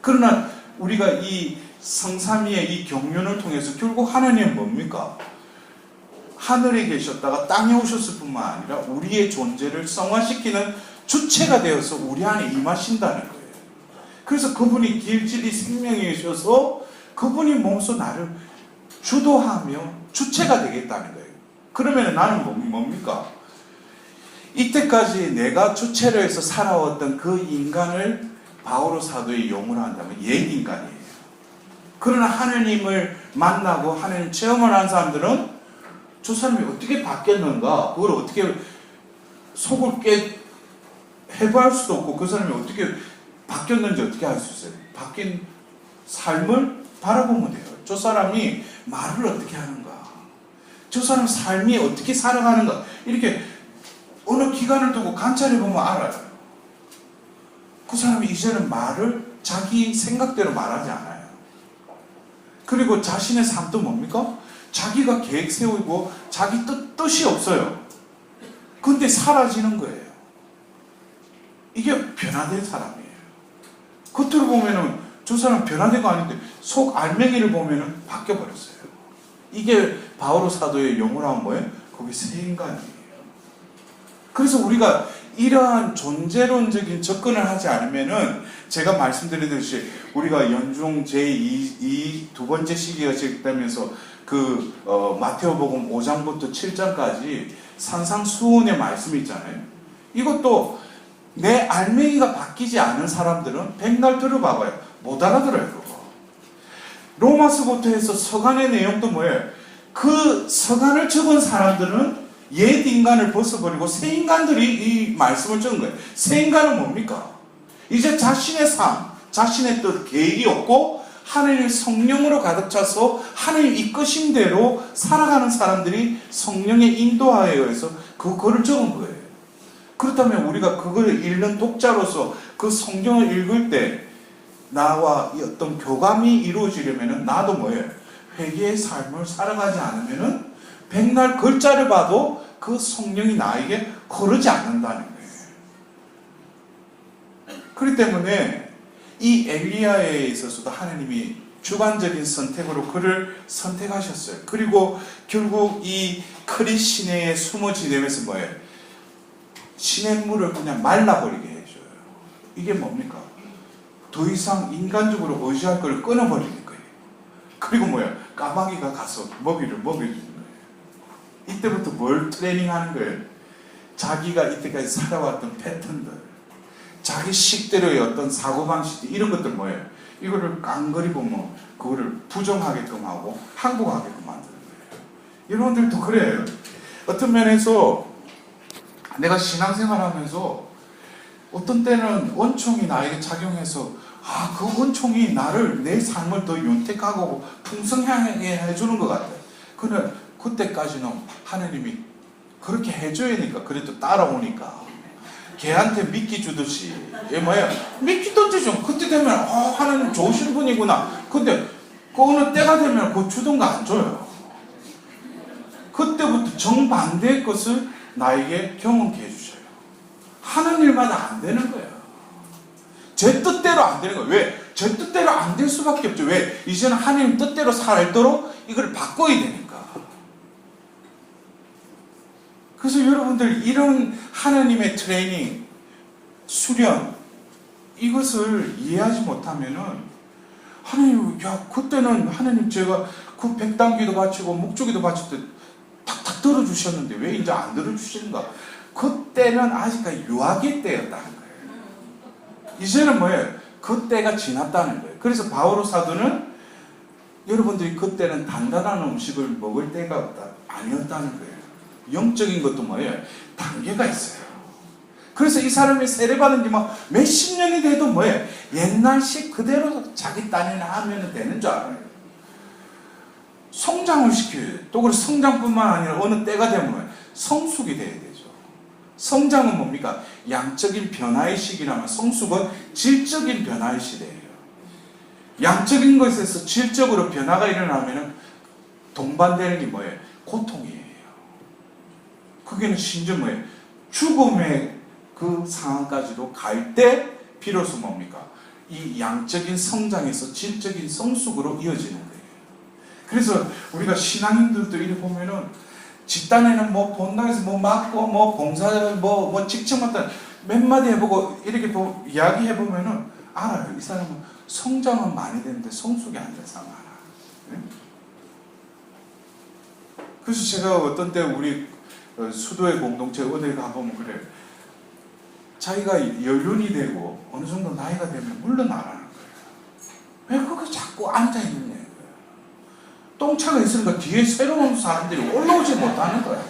그러나 우리가 이 성삼위의 이 경륜을 통해서 결국 하나님은 뭡니까? 하늘에 계셨다가 땅에 오셨을 뿐만 아니라 우리의 존재를 성화시키는 주체가 되어서 우리 안에 임하신다는 거예요. 그래서 그분이 길질이 생명이셔서 그분이 몸소 나를 주도하며 주체가 되겠다는 거예요. 그러면 나는 뭡니까? 이때까지 내가 주체로 해서 살아왔던 그 인간을 바오로 사도의 용어로 한다면 옛 인간이에요. 그러나 하나님을 만나고 하나님 체험을 한 사람들은 저 사람이 어떻게 바뀌었는가, 그걸 어떻게 속을 해부할 수도 없고 그 사람이 어떻게 바뀌었는지 어떻게 알 수 있어요? 바뀐 삶을 바라보면 돼요. 저 사람이 말을 어떻게 하는가, 저 사람 삶이 어떻게 살아가는가, 이렇게 어느 기간을 두고 관찰해보면 알아요. 그 사람이 이제는 말을 자기 생각대로 말하지 않아요. 그리고 자신의 삶도 뭡니까? 자기가 계획 세우고 자기 뜻이 없어요. 근데 사라지는 거예요. 이게 변화된 사람이에요. 겉으로 보면은 저 사람 변화된거 아닌데 속 알맹이를 보면은 바뀌어버렸어요. 이게 바오로 사도의 용어로 하면 뭐예요? 거기 새 인간이에요. 그래서 우리가 이러한 존재론적인 접근을 하지 않으면은 제가 말씀드리듯이 우리가 연중 제2 두 번째 시기가 시작되면서 마태오복음 5장부터 7장까지 산상수훈의 말씀이 있잖아요. 이것도 내 알맹이가 바뀌지 않은 사람들은 백날 들어봐봐요. 못 알아들어요. 그거. 로마서부터 해서 서간의 내용도 뭐예요? 그 서간을 적은 사람들은 옛 인간을 벗어버리고 새 인간들이 이 말씀을 적은 거예요. 새 인간은 뭡니까? 이제 자신의 삶, 자신의 뜻, 계획이 없고 하나님의 성령으로 가득 차서 하나님 이끄신 대로 살아가는 사람들이 성령의 인도하에 의해서 그거를 적은 거예요. 그렇다면 우리가 그걸 읽는 독자로서 그 성경을 읽을 때 나와 어떤 교감이 이루어지려면 나도 뭐예요? 회개의 삶을 살아가지 않으면 백날 글자를 봐도 그 성령이 나에게 거르지 않는다는 거예요. 그렇기 때문에 이 엘리야에 있어서도 하나님이 주관적인 선택으로 그를 선택하셨어요. 그리고 결국 이 크릿 시내에 숨어 지내면서 뭐예요? 시냇물을 그냥 말라버리게 해줘요. 이게 뭡니까? 더 이상 인간적으로 의지할 걸 끊어버리는 거예요. 그리고 뭐예요? 까마귀가 가서 먹이를 먹여주는 거예요. 이때부터 뭘 트레이닝하는 거예요? 자기가 이때까지 살아왔던 패턴들, 자기 식대로의 어떤 사고방식, 이런 것들 뭐예요? 이거를 깡그리 보면 그거를 부정하게끔 하고 항복하게끔 만드는 거예요. 여러분들도 그래요. 어떤 면에서 내가 신앙생활 하면서 어떤 때는 원총이 나에게 작용해서 그 원총이 나를, 내 삶을 더 윤택하고 풍성하게 해주는 것 같아요. 그러나 그때까지는 하나님이 그렇게 해줘야 하니까, 그래도 따라오니까 걔한테 미끼 주듯이, 미끼 던지죠. 그때 되면 하나님 좋으신 분이구나. 근데 그 어느 때가 되면 그 주던 거 안 줘요. 그때부터 정반대의 것을 나에게 경험케 해주셔요. 하는 일마다 안 되는 거예요. 제 뜻대로 안 되는 거예요. 왜? 제 뜻대로 안 될 수밖에 없죠. 왜? 이제는 하나님 뜻대로 살도록 이걸 바꿔야 되니까. 그래서 여러분들, 이런 하나님의 트레이닝, 수련, 이것을 이해하지 못하면은, 하나님, 그때는 하나님 제가 그 백단기도 바치고 목주기도 바칠 때 탁탁 들어주셨는데 왜 이제 안 들어주시는가? 그때는 아직까지 유아기 때였다는 거예요. 이제는 그때가 지났다는 거예요. 그래서 바오로 사도는 여러분들이 그때는 단단한 음식을 먹을 때가 아니었다는 거예요. 영적인 것도 단계가 있어요. 그래서 이 사람이 세례받은 지 몇십 년이 돼도 옛날식 그대로 자기 딴이나 하면 되는 줄 알아요. 성장을 시켜요. 또 그래서 성장뿐만 아니라 어느 때가 되면 성숙이 돼야 되죠. 성장은 뭡니까? 양적인 변화의 시기라면, 성숙은 질적인 변화의 시대예요. 양적인 것에서 질적으로 변화가 일어나면 동반되는 게 고통이에요. 그게는 심지어 죽음의 그 상황까지도 갈 때 비로소 뭡니까? 이 양적인 성장에서 질적인 성숙으로 이어지는 거예요. 그래서 우리가 신앙인들도 이렇게 보면은 집단에는 본당에서 맡고 봉사 직책 맡다 몇 마디 해보고 이렇게 이야기해보면은 알아요. 이 사람은 성장은 많이 되는데 성숙이 안 돼서 알아. 그래서 제가 어떤 때 우리 수도의 공동체 어딜 가보면 그래요. 자기가 연륜이 되고 어느 정도 나이가 되면 물러나라는 거예요. 왜 그거 자꾸 앉아있느냐 이거예요. 똥차가 있으니까 뒤에 새로운 사람들이 올라오지 못하는 거예요.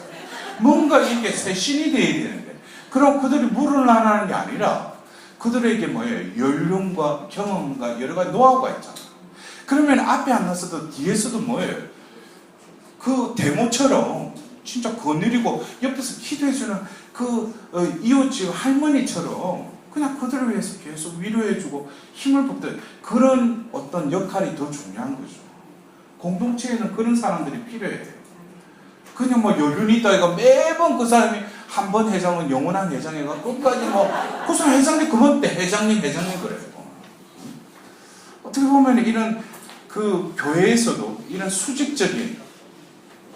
뭔가 이게 쇄신이 돼야 되는데, 그럼 그들이 물러나라는 게 아니라 그들에게 연륜과 경험과 여러 가지 노하우가 있잖아요. 그러면 앞에 안 나서도 뒤에서도 그 데모처럼 진짜 거느리고 옆에서 기도해주는 이웃집 할머니처럼 그냥 그들을 위해서 계속 위로해주고 힘을 붓던 그런 어떤 역할이 더 중요한 거죠. 공동체에는 그런 사람들이 필요해요. 그냥 연륜이 있다 이거 매번 그 사람이 한 번 회장은 영원한 회장이가 끝까지 그 사람 회장님 그번 때 회장님 그래요. 어떻게 보면 이런 그 교회에서도 이런 수직적인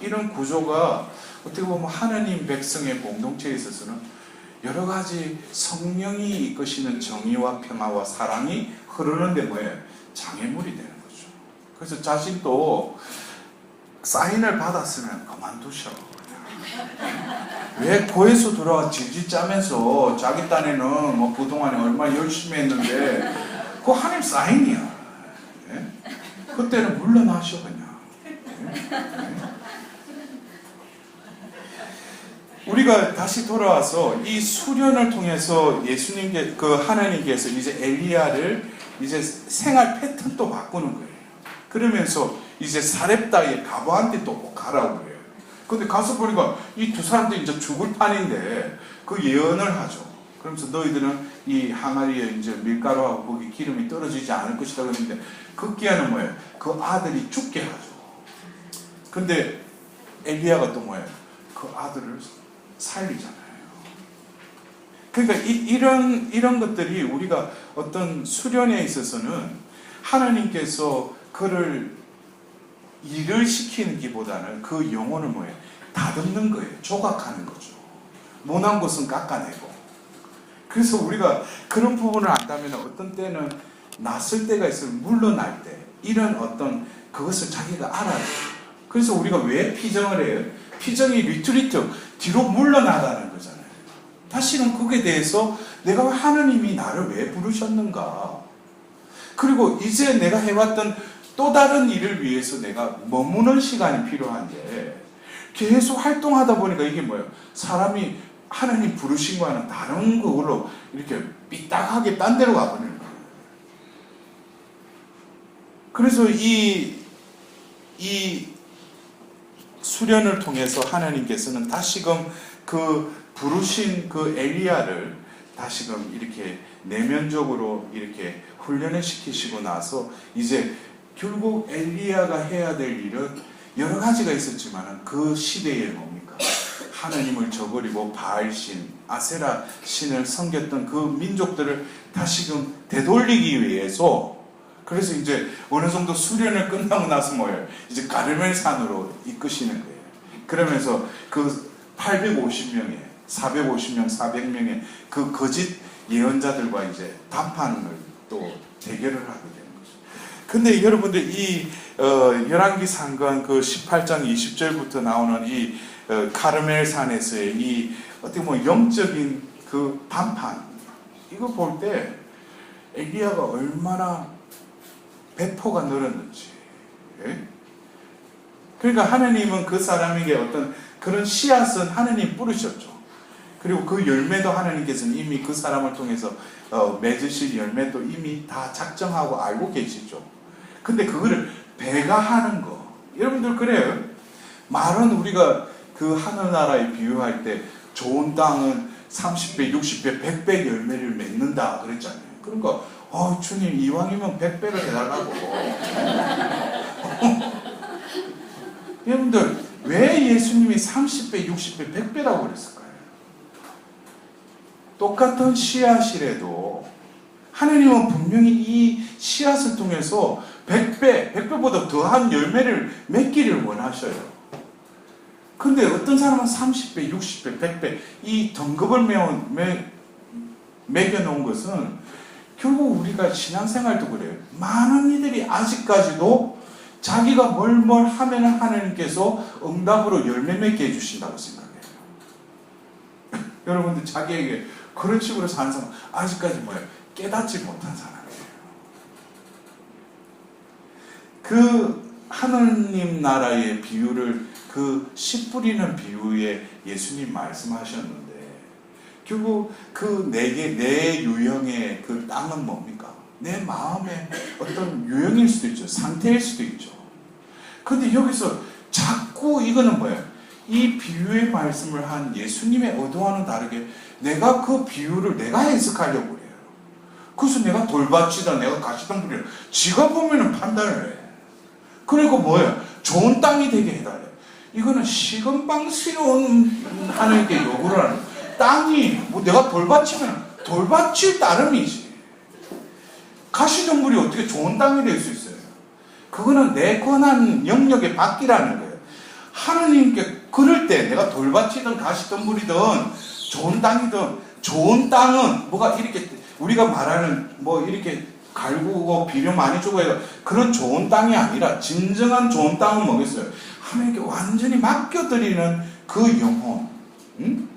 이런 구조가 어떻게 보면 하나님 백성의 공동체에 있어서는 여러 가지 성령이 이끄시는 정의와 평화와 사랑이 흐르는데 장애물이 되는 거죠. 그래서 자신도 사인을 받았으면 그만두셔. 왜 고에서 돌아와 질질 짜면서 자기 딴에는 그동안에 얼마나 열심히 했는데 그거 하나님 사인이야. 네? 그때는 물러나셔 그냥. 네? 우리가 다시 돌아와서 이 수련을 통해서 예수님께 하나님께서 이제 엘리야를 이제 생활 패턴도 바꾸는 거예요. 그러면서 이제 사렙다의 가보한테 또 꼭 가라고 그래요. 근데 가서 보니까 이 두 사람들이 이제 죽을 판인데 그 예언을 하죠. 그러면서 너희들은 이 항아리에 이제 밀가루하고 거기 기름이 떨어지지 않을 것이다 그랬는데 그 기한은 그 아들이 죽게 하죠. 근데 엘리야가 또 그 아들을 살리잖아요. 그러니까 이런 것들이 우리가 어떤 수련에 있어서는 하나님께서 그를 일을 시키는 기보다는 그 영혼을 다듬는 거예요. 조각하는 거죠. 모난 것은 깎아내고. 그래서 우리가 그런 부분을 안다면 어떤 때는 낯설 때가 있어요. 물러날 때 이런 어떤 그것을 자기가 알아요. 그래서 우리가 왜 피정을 해요? 피정이 리트리트 뒤로 물러나가는 거잖아요. 다시는 그게 대해서 내가 하나님이 나를 왜 부르셨는가, 그리고 이제 내가 해왔던 또 다른 일을 위해서 내가 머무는 시간이 필요한데 계속 활동하다 보니까 이게 사람이 하나님 부르신 거와는 다른 그걸로 이렇게 삐딱하게 딴 데로 가버리는 거예요. 그래서 이 수련을 통해서 하나님께서는 다시금 그 부르신 그 엘리야를 다시금 이렇게 내면적으로 이렇게 훈련을 시키시고 나서 이제 결국 엘리야가 해야 될 일은 여러 가지가 있었지만 그 시대에 뭡니까? 하나님을 저버리고 바알신, 아세라 신을 섬겼던 그 민족들을 다시금 되돌리기 위해서, 그래서 이제 어느 정도 수련을 끝나고 나서 뭐예요? 이제 가르멜 산으로 이끄시는 거예요. 그러면서 그 850명의 450명, 400명의 그 거짓 예언자들과 이제 담판을 또 대결을 하게 되는 거죠. 근데 여러분들 이 열왕기 상관 그 18장 20절부터 나오는 이 카르멜 산에서의 이 어떻게 보면 영적인 그 담판, 이거 볼 때 엘리야가 얼마나 배포가 늘었는지. 예? 그러니까 하나님은 그 사람에게 어떤 그런 씨앗은 하나님 뿌리셨죠. 그리고 그 열매도 하나님께서는 이미 그 사람을 통해서 맺으실 열매도 이미 다 작정하고 알고 계시죠. 근데 그거를 배가하는 거, 여러분들 그래요. 말은 우리가 그 하늘나라에 비유할 때 좋은 땅은 30배, 60배, 100배 열매를 맺는다 그랬잖아요. 그러니까 주님 이왕이면 100배를 해달라고. 여러분들 왜 예수님이 30배, 60배, 100배라고 그랬을까요? 똑같은 씨앗이라도 하나님은 분명히 이 씨앗을 통해서 100배, 100배보다 더한 열매를 맺기를 원하셔요. 근데 어떤 사람은 30배, 60배, 100배 이 등급을 매겨놓은 것은 결국 우리가 신앙생활도 그래요. 많은 이들이 아직까지도 자기가 뭘 하면 하나님께서 응답으로 열매 맺게 해주신다고 생각해요. 여러분들 자기에게 그런 식으로 사는 사람 아직까지 뭐예요? 깨닫지 못한 사람이에요. 그 하느님 나라의 비유를 그 씨 뿌리는 비유에 예수님 말씀하셨는데, 결국 그 내 유형의 그 땅은 뭡니까? 내 마음의 어떤 유형일 수도 있죠. 상태일 수도 있죠. 그런데 여기서 자꾸 이거는 뭐예요? 이 비유의 말씀을 한 예수님의 의도와는 다르게 내가 그 비유를 내가 해석하려고 그래요. 그래서 내가 돌밭이다, 내가 가시덤불이다, 지가 보면은 판단을 해. 그리고 뭐예요? 좋은 땅이 되게 해달래. 이거는 시금방스러운 하나님께 요구를 하는 거예요. 땅이 뭐 내가 돌밭이면 돌밭일 따름이지. 가시덤불이 어떻게 좋은 땅이 될 수 있어요? 그거는 내 권한 영역의 밖이라는 거예요. 하나님께 그럴 때 내가 돌밭이든 가시덤불이든 좋은 땅이든, 좋은 땅은 뭐가 이렇게 우리가 말하는 뭐 이렇게 갈구고 비료 많이 주고 해서 그런 좋은 땅이 아니라, 진정한 좋은 땅은 뭐겠어요? 하나님께 완전히 맡겨드리는 그 영혼. 응?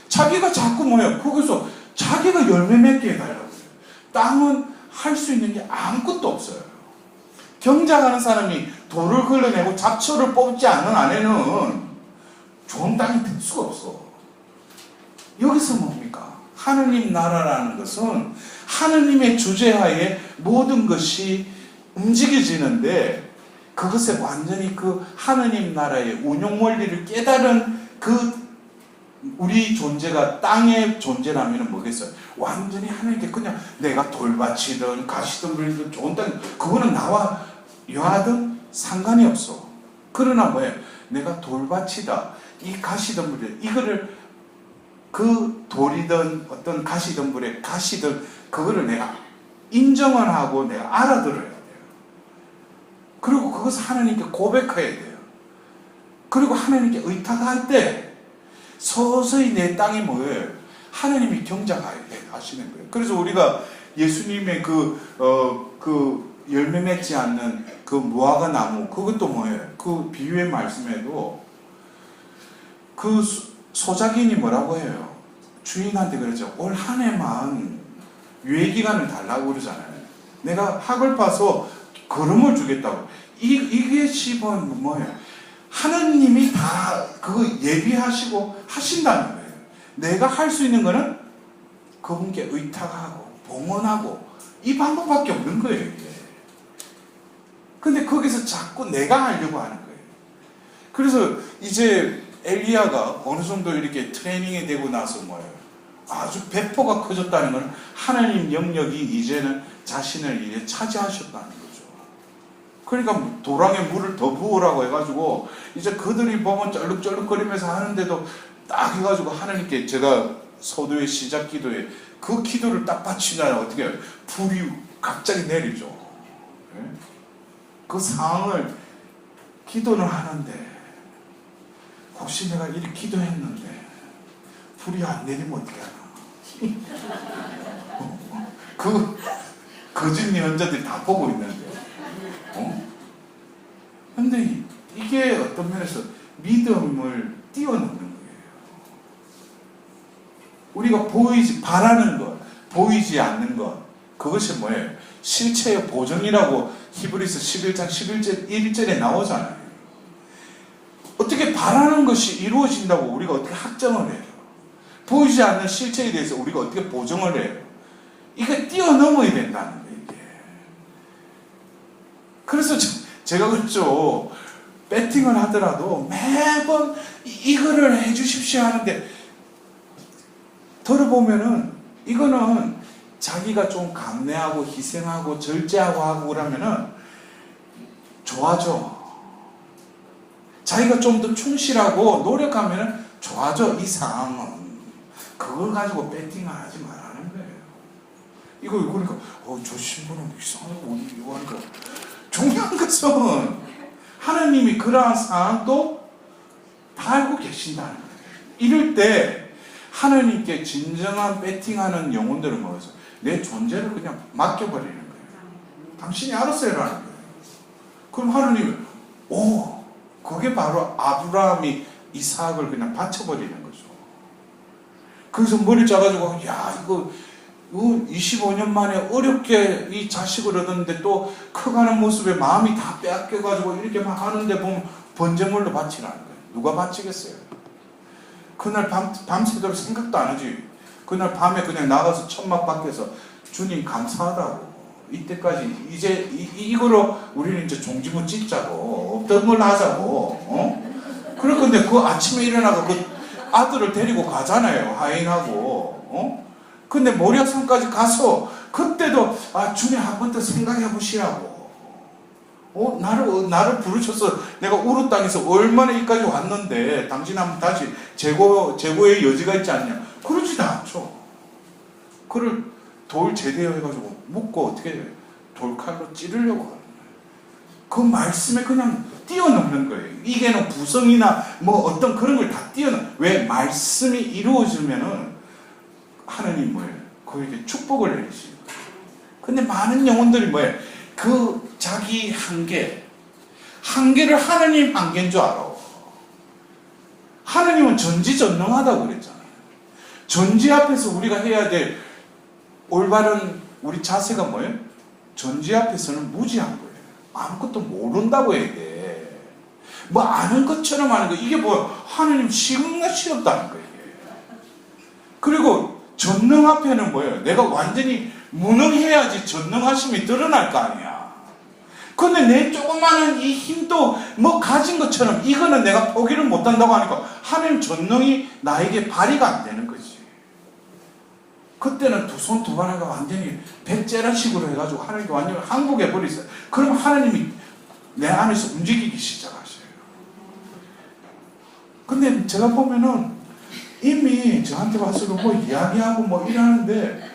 자기가 자꾸 뭐예요? 거기서 자기가 열매 맺게 해달라고 해요. 땅은 할 수 있는 게 아무것도 없어요. 경작하는 사람이 돌을 걸러내고 잡초를 뽑지 않은 안에는 좋은 땅이 될 수가 없어. 여기서 뭡니까? 하느님 나라라는 것은 하느님의 주재하에 모든 것이 움직여지는데, 그것에 완전히 그 하느님 나라의 운용 원리를 깨달은 그 우리 존재가 땅의 존재라면 뭐겠어요? 완전히 하나님께 그냥 내가 돌밭이든 가시덤불이든 좋은 땅, 그거는 나와 여하든 상관이 없어. 그러나 뭐예요? 내가 돌밭이다, 이 가시덤불이다, 이거를 그 돌이든 어떤 가시덤불의 가시든 그거를 내가 인정을 하고 내가 알아들어야 돼요. 그리고 그것을 하나님께 고백해야 돼요. 그리고 하나님께 의탁할 때 서서히 내 땅이 뭐예요? 하나님이 경작하시는 거예요. 그래서 우리가 예수님의 그 열매 맺지 않는 그 무화과 나무, 그것도 뭐예요? 그 비유의 말씀에도 그 소작인이 뭐라고 해요? 주인한테 그러죠. 올 한 해만 유예기간을 달라고 그러잖아요. 내가 학을 파서 걸음을 주겠다고. 이게 10원 뭐예요? 하느님이 다 그거 예비하시고 하신다는 거예요. 내가 할 수 있는 거는 그분께 의탁하고 봉헌하고 이 방법밖에 없는 거예요, 이게. 근데 거기서 자꾸 내가 하려고 하는 거예요. 그래서 이제 엘리야가 어느 정도 이렇게 트레이닝이 되고 나서 뭐예요? 아주 배포가 커졌다는 건 하나님 영역이 이제는 자신을 이제 차지하셨다는 거죠. 그러니까 도랑에 물을 더 부으라고 해가지고 이제 그들이 보면 쩔룩쩔룩거리면서 하는데도 딱 해가지고 하나님께 제가 서두의 시작 기도에 그 기도를 딱 바치잖아요. 어떻게 해요? 불이 갑자기 내리죠. 그 상황을 기도는 하는데 혹시 내가 이렇게 기도했는데 불이 안 내리면 어떻게 하나? 그 거짓 예언자들이 다 보고 있는데, 근데 이게 어떤 면에서 믿음을 뛰어넘는 거예요. 우리가 바라는 것, 보이지 않는 것, 그것이 뭐예요? 실체의 보정이라고 히브리서 11장 1절에 나오잖아요. 어떻게 바라는 것이 이루어진다고 우리가 어떻게 확정을 해요? 보이지 않는 실체에 대해서 우리가 어떻게 보정을 해요? 이거 뛰어넘어야 된다는 거예요, 이게. 그래서 제가 그렇죠. 배팅을 하더라도 매번 이거를 해주십시오 하는데 들어보면은 이거는 자기가 좀 감내하고 희생하고 절제하고 하고 그러면은 좋아져. 자기가 좀 더 충실하고 노력하면은 좋아져. 이 상황은 그걸 가지고 배팅을 하지 말라는 거예요. 이거 그러니까 저 신부는 이상하고 이거 하니까 중요한 것은 하나님이 그러한 상황도 다 알고 계신다는 거예요. 이럴 때 하나님께 진정한 배팅하는 영혼들은 뭐여서 내 존재를 그냥 맡겨버리는 거예요. 당신이 알아서 해라는 거예요. 그럼 하나님이 그게 바로 아브라함이 이삭을 그냥 바쳐버리는 거죠. 그래서 머리 짜가지고 이거 25년 만에 어렵게 이 자식을 얻었는데 또 커가는 모습에 마음이 다 빼앗겨가지고 이렇게 막 하는데 보면 번제물로 바치라는 거예요. 누가 바치겠어요? 그날 밤새도록 생각도 안 하지. 그날 밤에 그냥 나가서 천막 밖에서 주님 감사하다고. 이때까지 이제 이거로 우리는 이제 종지부 찍자고 없던 걸 하자고. 그럴 건데 그 아침에 일어나서 그 아들을 데리고 가잖아요. 하인하고. 근데 모략산까지 가서 그때도 주님 한 번 더 생각해 보시라고. 나를 부르셔서 내가 우르 땅에서 얼마나 여기까지 왔는데 당신 한번 다시 재고의 여지가 있지 않냐. 그러지도 않죠. 그를 돌 제대해가지고 묶고 어떻게 해요? 돌칼로 찌르려고 하는 거예요. 그 말씀에 그냥 뛰어넘는 거예요. 이게는 부성이나 뭐 어떤 그런 걸 다 왜 말씀이 이루어지면은 하나님 뭐예요? 그에게 축복을 내리시는 거예요. 근데 많은 영혼들이 뭐예요? 그 자기 한계를 하나님 한계인 줄 알아. 하나님은 전지전능하다고 그랬잖아요. 전지 앞에서 우리가 해야 될 올바른 우리 자세가 뭐예요? 전지 앞에서는 무지한 거예요. 아무것도 모른다고 해야 돼. 뭐 아는 것처럼 하는 거. 이게 뭐야? 하나님 시험과 시험다는 거예요. 그리고 전능 앞에는 뭐예요? 내가 완전히 무능해야지 전능하심이 드러날 거 아니야. 근데 내 조그마한 이 힘도 뭐 가진 것처럼 이거는 내가 포기를 못한다고 하니까 하나님 전능이 나에게 발휘가 안 되는 거지. 그때는 두 손 두 발하가 완전히 백제라식으로 해가지고 하나님께 완전히 항복해버리세요. 그럼 하나님이 내 안에서 움직이기 시작하셔요. 근데 제가 보면은 이미 저한테 와서 뭐 이야기하고 뭐 이러는데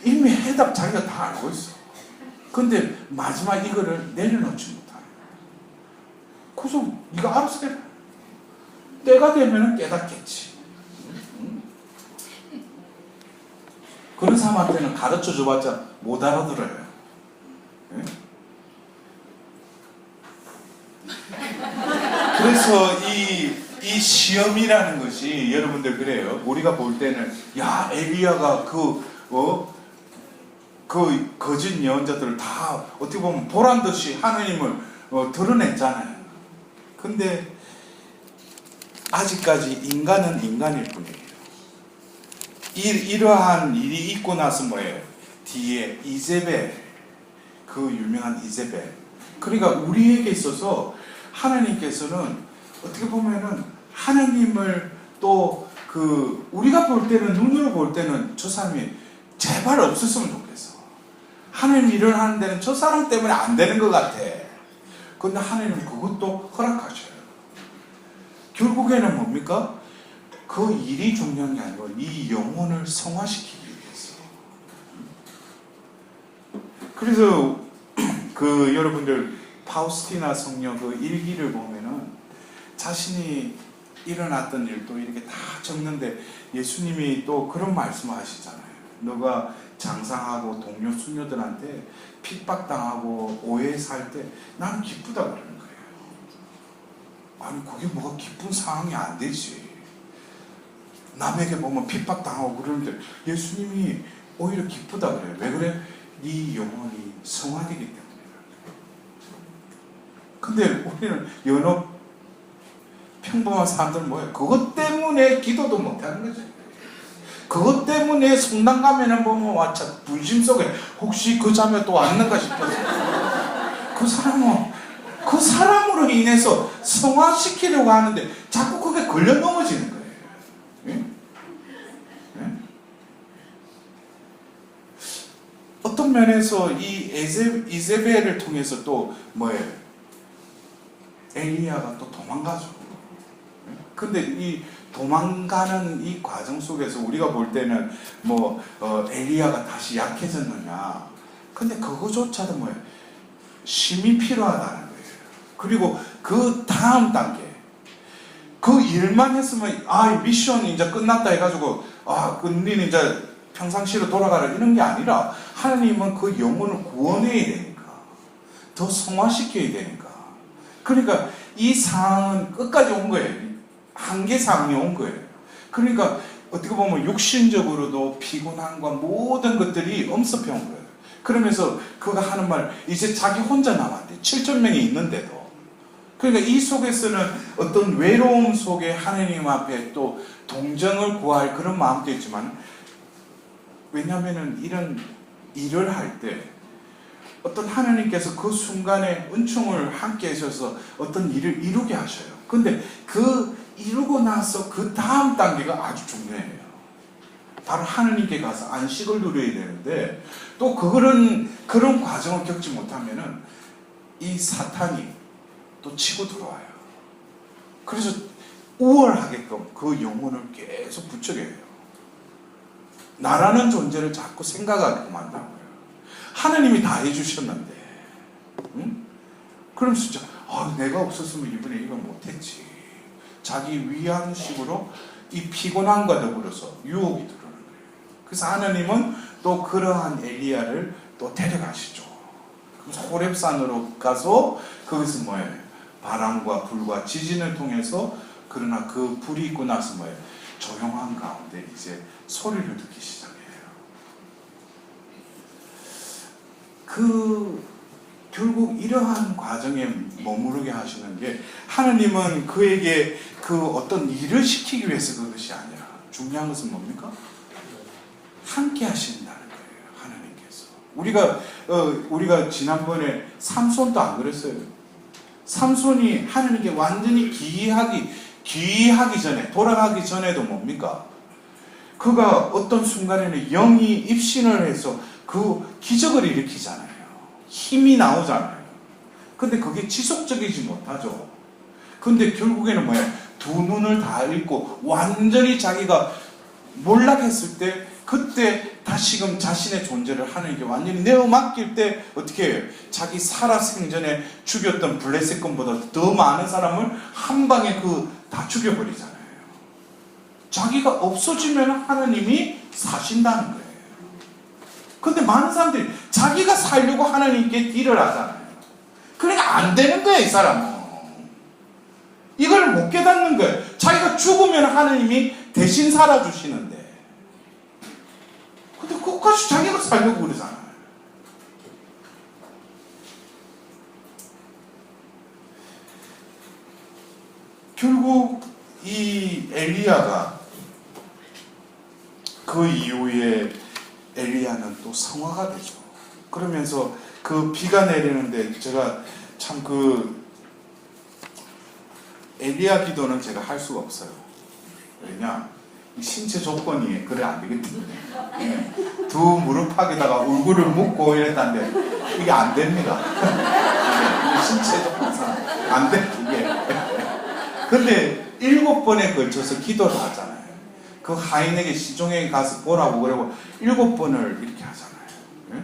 이미 해답 자기가 다 알고 있어. 근데 마지막 이거를 내려놓지 못하요. 그래서 네가 알아서 해라. 때가 되면 깨닫겠지. 그런 사람한테는 가르쳐 줘봤자 못 알아들어요. 그래서 이 시험이라는 것이 여러분들 그래요. 우리가 볼 때는 엘리야가 그 거짓 예언자들을 다 어떻게 보면 보란듯이 하나님을 드러냈잖아요. 근데 아직까지 인간은 인간일 뿐이에요. 이러한 일이 있고 나서 뭐예요? 뒤에 이제벨, 그 유명한 이제벨. 그러니까 우리에게 있어서 하나님께서는 어떻게 보면은 하나님을 또 우리가 볼 때는, 눈으로 볼 때는 저 사람이 제발 없었으면 좋겠어. 하나님 일을 하는 데는 저 사람 때문에 안 되는 것 같아. 그런데 하나님은 그것도 허락하셔요. 결국에는 뭡니까? 그 일이 중요한 게 아니고 이 영혼을 성화시키기 위해서. 그래서 여러분들 파우스티나 성녀 그 일기를 보면은 자신이 일어났던 일도 이렇게 다 적는데 예수님이 또 그런 말씀을 하시잖아요. 너가 장상하고 동료 수녀들한테 핍박당하고 오해 살 때 난 기쁘다 그러는 거예요. 아니 그게 뭐가 기쁜 상황이 안 되지. 남에게 보면 핍박당하고 그러는데 예수님이 오히려 기쁘다 그래요. 왜 그래? 네 영혼이 성화되기 때문에. 근데 우리는 여러 평범한 사람들은 뭐예요? 그것 때문에 기도도 못하는 거죠. 그것 때문에 성당 가면은 보면 와차 분심 속에 혹시 그 자매 또 왔는가 싶어서 그 사람으로 인해서 성화시키려고 하는데 자꾸 그게 걸려 넘어지는 거예요. 예? 예? 어떤 면에서 이 이세벨을 통해서 또 뭐예요? 엘리야가 또 도망가죠. 근데 이 도망가는 이 과정 속에서 우리가 볼 때는 엘리야가 다시 약해졌느냐. 근데 그거조차도 뭐예요? 심이 필요하다는 거예요. 그리고 그 다음 단계. 그 일만 했으면, 미션이 이제 끝났다 해가지고, 니는 이제 평상시로 돌아가라 이런 게 아니라 하나님은 그 영혼을 구원해야 되니까. 더 성화시켜야 되니까. 그러니까 이 상황은 끝까지 온 거예요. 한계 상황이 온 거예요. 그러니까 어떻게 보면 육신적으로도 피곤함과 모든 것들이 엄습해 온 거예요. 그러면서 그가 하는 말, 이제 자기 혼자 남았대. 7,000명이 있는데도. 그러니까 이 속에서는 어떤 외로움 속에 하나님 앞에 또 동정을 구할 그런 마음도 있지만, 왜냐하면 이런 일을 할 때 어떤 하나님께서 그 순간에 은총을 함께 하셔서 어떤 일을 이루게 하셔요. 근데 이루고 나서 그 다음 단계가 아주 중요해요. 바로 하나님께 가서 안식을 누려야 되는데, 또 그런 과정을 겪지 못하면은 이 사탄이 또 치고 들어와요. 그래서 우월하게끔 그 영혼을 계속 부추겨요. 나라는 존재를 자꾸 생각하게끔 한다고요. 하나님이 다 해주셨는데, 응? 그럼 진짜 내가 없었으면 이번에 이걸 못했지. 자기 위안식으로 이 피곤함과 더불어서 유혹이 들어오는 거예요. 그래서 하나님은 또 그러한 엘리야를 또 데려가시죠. 그래서 호렙산으로 가서 거기서 뭐예요? 바람과 불과 지진을 통해서, 그러나 그 불이 있고 나서 뭐예요? 조용한 가운데 이제 소리를 듣기 시작해요. 결국 이러한 과정에 머무르게 하시는 게, 하나님은 그에게 어떤 일을 시키기 위해서 그것이 아니라, 중요한 것은 뭡니까? 함께 하신다는 거예요. 하나님께서. 우리가 지난번에 삼손도 안 그랬어요. 삼손이 하나님께 완전히 귀하기 전에, 돌아가기 전에도 뭡니까? 그가 어떤 순간에는 영이 입신을 해서 그 기적을 일으키잖아요. 힘이 나오잖아요. 근데 그게 지속적이지 못하죠. 근데 결국에는 뭐예요? 두 눈을 다 읽고 완전히 자기가 몰락했을 때, 그때 다시금 자신의 존재를 하나님께 완전히 내어 맡길 때 어떻게 해요? 자기 살아 생전에 죽였던 블레셋건보다 더 많은 사람을 한 방에 다 죽여버리잖아요. 자기가 없어지면 하나님이 사신다는 거예요. 근데 많은 사람들이 자기가 살려고 하나님께 딜을 하잖아요. 그러니까 안 되는 거예요, 이 사람은. 이걸 못 깨닫는 거예요. 자기가 죽으면 하나님이 대신 살아주시는데. 근데 그것까지 자기가 살려고 그러잖아요. 결국 이 엘리야가 그 그 이후에 엘리야는 또 성화가 되죠. 그러면서 그 비가 내리는데 제가 참 그 엘리야 기도는 제가 할 수가 없어요. 왜냐? 이 신체 조건이 그래 안 되기 때문에. 예. 두 무릎팍에다가 울구를 묶고 이랬다는데 이게 안 됩니다. 이게 신체 조건상 안 돼, 이게. 근데 7번에 걸쳐서 기도를 하잖아요. 그 하인에게 시종에게 가서 보라고 그러고 7번을 이렇게 하잖아요. 예?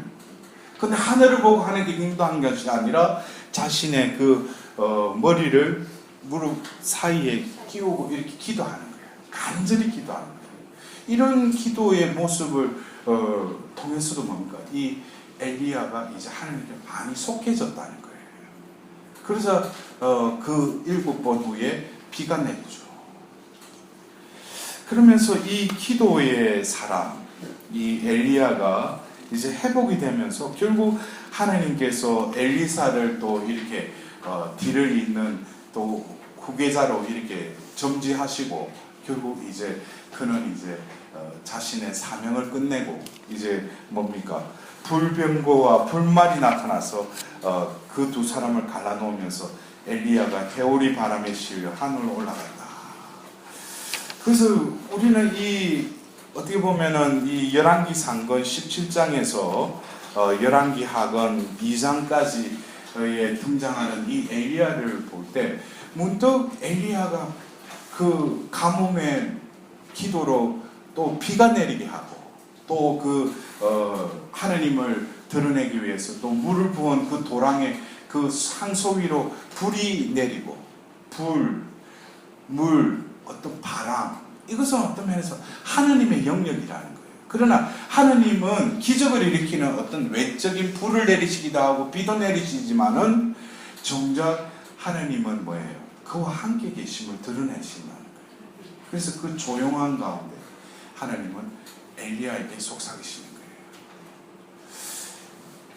근데 하늘을 보고 하나님께 기도한 것이 아니라 자신의 그 머리를 무릎 사이에 끼우고 이렇게 기도하는 거예요. 간절히 기도하는 거예요. 이런 기도의 모습을 통해서도 뭡니까? 이 엘리야가 이제 하나님께 많이 속해졌다는 거예요. 그래서 그 7번 후에 비가 내리죠. 그러면서 이 기도의 사람, 이 엘리야가 이제 회복이 되면서 결국 하나님께서 엘리사를 또 이렇게 뒤를 잇는 또 후계자로 이렇게 점지하시고 결국 이제 그는 이제 자신의 사명을 끝내고 이제 뭡니까? 불병거와 불말이 나타나서 그 두 사람을 갈라놓으면서 엘리야가 해오리 바람에 실려 하늘로 올라갔다. 그래서 우리는 이 어떻게 보면은 이 열왕기 상권 17장에서 열왕기 하권 2장까지에 등장하는 이 엘리야를 볼 때 문득 엘리야가 그 가뭄의 기도로 또 비가 내리게 하고 또 그 하느님을 드러내기 위해서 또 물을 부은 그 도랑에 그 상소 위로 불이 내리고 불, 물, 어떤 바람 이것은 어떤 면에서 하느님의 영역이라는 거예요. 그러나 하느님은 기적을 일으키는 어떤 외적인 불을 내리시기도 하고 비도 내리시지만은 정작 하느님은 뭐예요? 그와 함께 계심을 드러내신다는 거예요. 그래서 그 조용한 가운데 하나님은 엘리야에게 속삭이시는 거예요.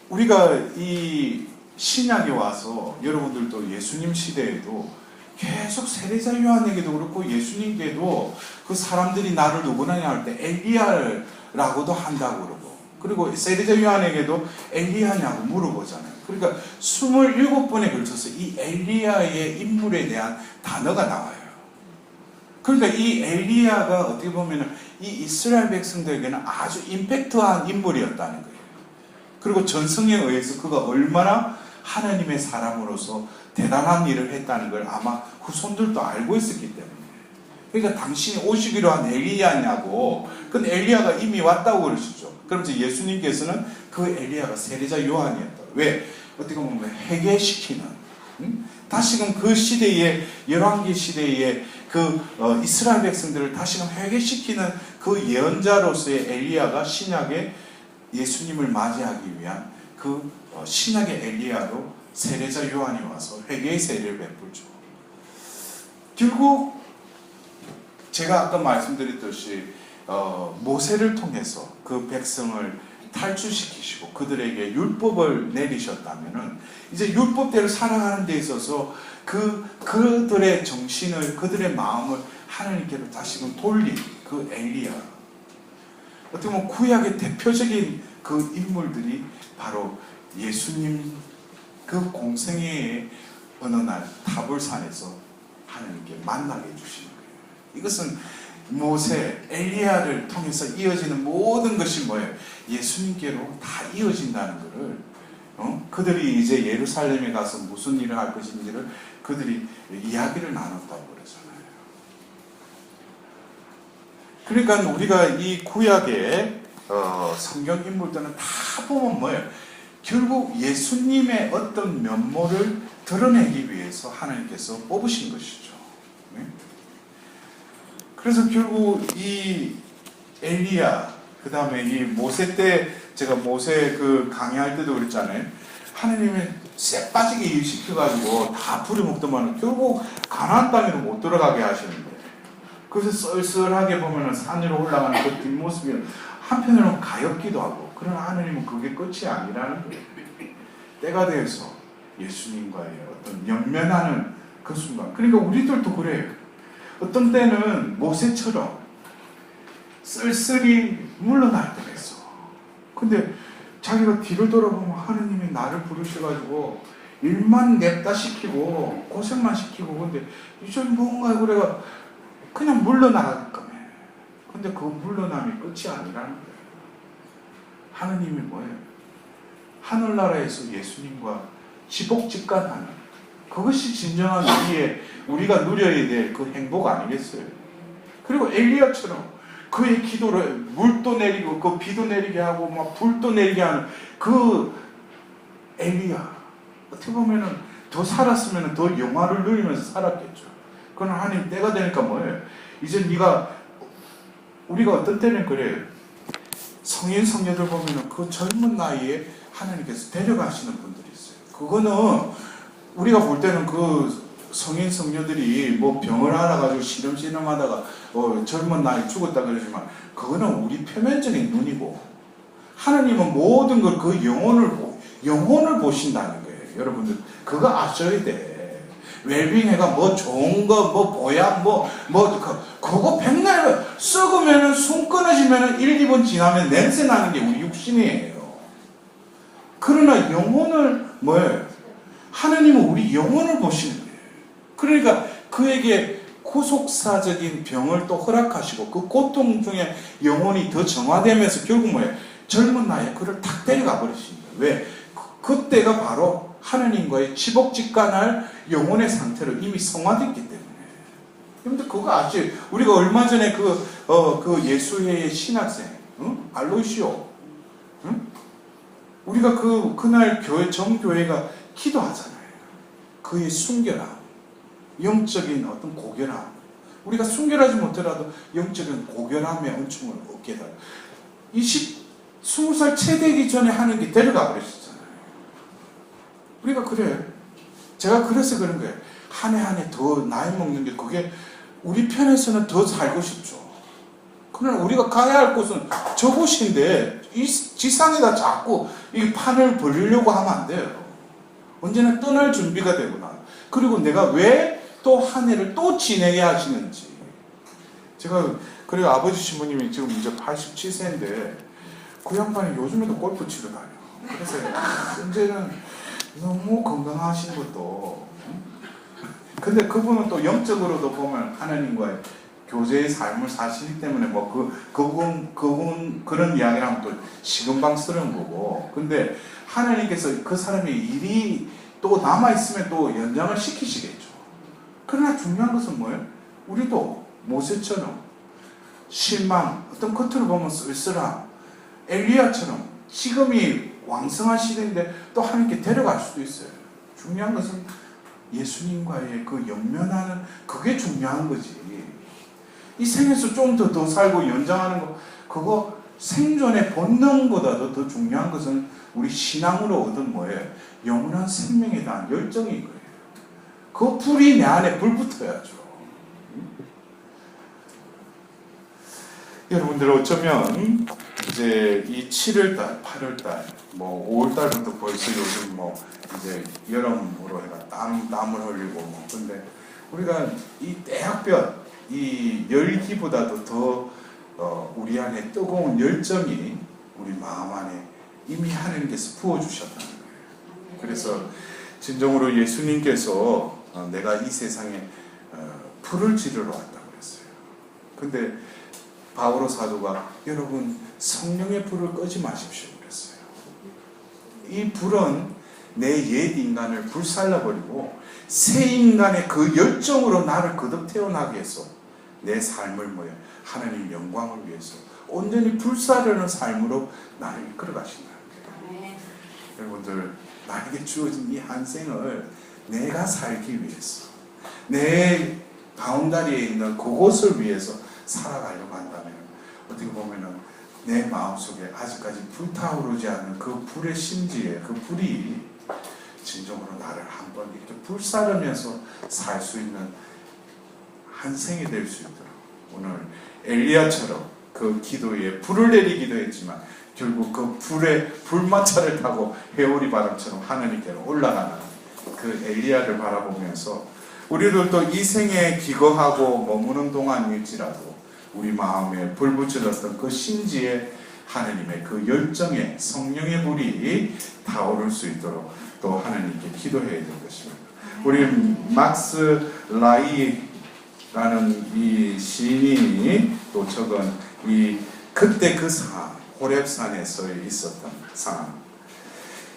우리가 이 신약에 와서 여러분들도 예수님 시대에도 계속 세례자 요한에게도 그렇고 예수님께도 그 사람들이 나를 누구냐 할 때 엘리야라고도 한다고 그러고 그리고 세례자 요한에게도 엘리야냐고 물어보잖아요. 그러니까 27번에 걸쳐서 이 엘리야의 인물에 대한 단어가 나와요. 그러니까 이 엘리야가 어떻게 보면 이 이스라엘 백성들에게는 아주 임팩트한 인물이었다는 거예요. 그리고 전성에 의해서 그가 얼마나 하나님의 사람으로서 대단한 일을 했다는 걸 아마 후손들도 알고 있었기 때문에. 그러니까 당신이 오시기로 한 엘리야냐고. 근데 엘리야가 이미 왔다고 그러시죠. 그럼 이제 예수님께서는 그 엘리야가 세례자 요한이었다. 왜? 어떻게 보면 회개시키는. 다시금 그 시대에 열왕기 시대에 그 이스라엘 백성들을 다시금 회개시키는 그 예언자로서의 엘리야가 신약에 예수님을 맞이하기 위한 그 신약의 엘리야로 세례자 요한이 와서 회개의 세례를 베풀죠. 결국 제가 아까 말씀드렸듯이 모세를 통해서 그 백성을 탈출시키시고 그들에게 율법을 내리셨다면은 이제 율법대로 살아가는 데 있어서 그들의 정신을 그들의 마음을 하나님께로 다시금 돌린 그 엘리야. 어떻게 보면 구약의 대표적인 그 인물들이 바로 예수님 그 공생애의 어느 날 타볼산에서 하나님께 만나게 해주시는 거예요. 이것은 모세, 엘리야를 통해서 이어지는 모든 것이 뭐예요? 예수님께로 다 이어진다는 것을 그들이 이제 예루살렘에 가서 무슨 일을 할 것인지를 그들이 이야기를 나눴다고 그러잖아요. 그러니까 우리가 이 구약의 성경 인물들은 다 보면 뭐예요? 결국 예수님의 어떤 면모를 드러내기 위해서 하나님께서 뽑으신 것이죠. 네? 그래서 결국 이 엘리야, 그 다음에 이 모세 때 제가 모세 그 강의할 때도 그랬잖아요. 하나님이 쎄 빠지게 일시켜가지고 다 부려먹더만 결국 가나안 땅에도 못 들어가게 하시는데 그래서 썰썰하게 보면 산으로 올라가는 그 뒷모습이 한편으로는 가엾기도 하고 그러나 하나님은 그게 끝이 아니라는 거예요. 때가 되어서 예수님과의 어떤 연면하는 그 순간. 그러니까 우리들도 그래요. 어떤 때는 모세처럼 쓸쓸히 물러날 때가 있어. 근데 자기가 뒤를 돌아보면 하느님이 나를 부르셔가지고 일만 냅다 시키고 고생만 시키고, 근데 이제 뭔가 그래가 그냥 물러나갈 거네. 근데 그 물러남이 끝이 아니라는 거예요. 하느님이 뭐예요? 하늘나라에서 예수님과 지복직간하는, 그것이 진정한 우리가 누려야 될 그 행복 아니겠어요? 그리고 엘리야처럼 그의 기도를 물도 내리고 그 비도 내리게 하고 막 불도 내리게 하는 그 엘리야, 어떻게 보면은 더 살았으면 더 영화를 누리면서 살았겠죠. 그러나 하나님 때가 되니까 뭐예요? 이제 우리가 어떤 때는 그래요. 성인 성녀들 보면은 그 젊은 나이에 하나님께서 데려가시는 분들이 있어요. 그거는 우리가 볼 때는 그 성인 성녀들이 뭐 병을 알아가지고 시름시름 하다가 젊은 나이 죽었다 그러지만, 그거는 우리 표면적인 눈이고, 하나님은 모든 걸 그 영혼을 보신다는 거예요. 여러분들 그거 아셔야 돼. 웰빙회가 뭐 좋은 거, 뭐 보약, 그거 백날 썩으면은 숨 끊어지면은 1, 2분 지나면 냄새 나는 게 우리 육신이에요. 그러나 영혼을 뭐예요? 하나님은 우리 영혼을 보시는 거예요. 그러니까 그에게 구속사적인 병을 또 허락하시고, 그 고통 중에 영혼이 더 정화되면서 결국 뭐예요? 젊은 나이에 그를 탁 데려가 버리신 거예요. 왜? 그때가 바로 하나님과의 지복직간할 영혼의 상태로 이미 성화됐기 때문에. 여러분들 그거 아시죠? 우리가 얼마 전에 그 예수회의 신학생, 알로시오, 우리가 그날 정교회가 기도하잖아요. 그의 순결함, 영적인 어떤 고결함, 우리가 순결하지 못하더라도 영적인 고결함의 은총을 얻게 돼. 20살 채 되기 전에 하는 게 데려가 버리셨잖아요. 우리가 그래요. 제가 그래서 그런 거예요. 한 해 한 해 더 나이 먹는 게, 그게 우리 편에서는 더 살고 싶죠. 그러나 우리가 가야 할 곳은 저곳인데 이 지상에다 자꾸 이 판을 벌리려고 하면 안 돼요. 언제나 떠날 준비가 되구나. 그리고 내가 왜 또 한 해를 또 지내야 하시는지. 제가 그리고 아버지 신부님이 지금 이제 87세인데 그 양반이 요즘에도 골프 치러 다녀. 그래서 현재는 너무 건강하신 것도. 근데 그분은 또 영적으로도 보면 하나님과의 교제의 삶을 사시기 때문에 그런 이야기를 하면 또 시금방스러운 거고. 근데 하나님께서 그 사람의 일이 또 남아있으면 또 연장을 시키시겠죠. 그러나 중요한 것은 뭐예요? 우리도 모세처럼 실망, 어떤 겉으로 보면 쓸쓸함, 엘리야처럼 지금이 왕성한 시대인데 또 하나님께 데려갈 수도 있어요. 중요한 것은 예수님과의 그 연면하는, 그게 중요한 거지. 이 생에서 좀 더 살고 연장하는 거, 그거 생존의 본능보다도 더 중요한 것은 우리 신앙으로 얻은 뭐예요? 영원한 생명에 대한 열정인 거예요. 그 불이 내 안에 불 붙어야죠. 여러분들 어쩌면 이제 이 7월달, 8월달, 5월달부터 벌써 요즘 이제 여름으로 해가 땀을 흘리고 근데 우리가 이 때학볕, 이 열기보다도 더 우리 안에 뜨거운 열정이 우리 마음 안에 이미 하나님께서 부어주셨다는 거예요. 그래서 진정으로 예수님께서 내가 이 세상에 불을 지르러 왔다고 그랬어요. 근데 바오로 사도가 여러분 성령의 불을 끄지 마십시오 그랬어요. 이 불은 내 옛 인간을 불살라버리고 새 인간의 그 열정으로 나를 거듭 태어나게 해서 내 삶을 하나님 영광을 위해서 온전히 불사르는 삶으로 나를 이끌어 가신다는 거예요. 여러분들 나에게 주어진 이 한 생을 내가 살기 위해서 내 바운다리에 있는 그곳을 위해서 살아가려고 한다면 어떻게 보면은 내 마음속에 아직까지 불타오르지 않는 그 불의 심지에 그 불이 진정으로 나를 한번 이렇게 불사르면서 살 수 있는 한 생이 될 수 있도록 오늘 엘리야처럼 그 기도에 불을 내리기도 했지만 결국 그 불의 불마차를 타고 회오리 바람처럼 하나님께로 올라가는 그 엘리야를 바라보면서 우리도 또 이 생에 기거하고 머무는 동안일지라도 우리 마음에 불 붙여졌던 그 신지의 하느님의 그 열정의 성령의 불이 타오를 수 있도록 또 하나님께 기도해야 될 것입니다. 우리 막스 라이라는 이 시인이 또 적은 이 그때 그 상황, 호렙산에서 있었던 상황,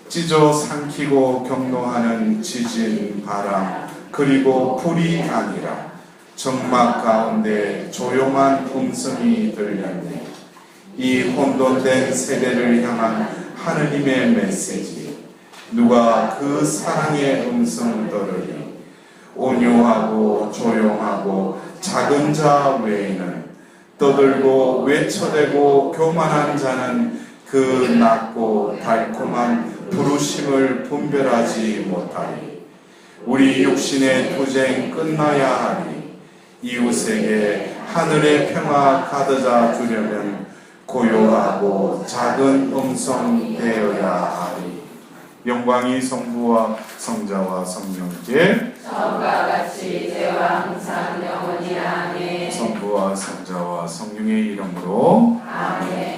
찢어 삼키고 경노하는 지진, 바람, 그리고 불이 아니라 정막 가운데 조용한 음성이 들렸네. 이 혼돈된 세대를 향한 하느님의 메시지, 누가 그 사랑의 음성을 들으니 온유하고 조용하고 작은 자 외에는 떠들고 외쳐대고 교만한 자는 그 낮고 달콤한 부르심을 분별하지 못하리. 우리 육신의 투쟁 끝나야 하리. 이웃에게 하늘의 평화 가져다 주려면 고요하고 작은 음성 되어야 하리. 영광이 성부와 성자와 성령께 처음과 같이 이제와 항상 영원히 아멘. 성부와 성자와 성령의 이름으로 아멘.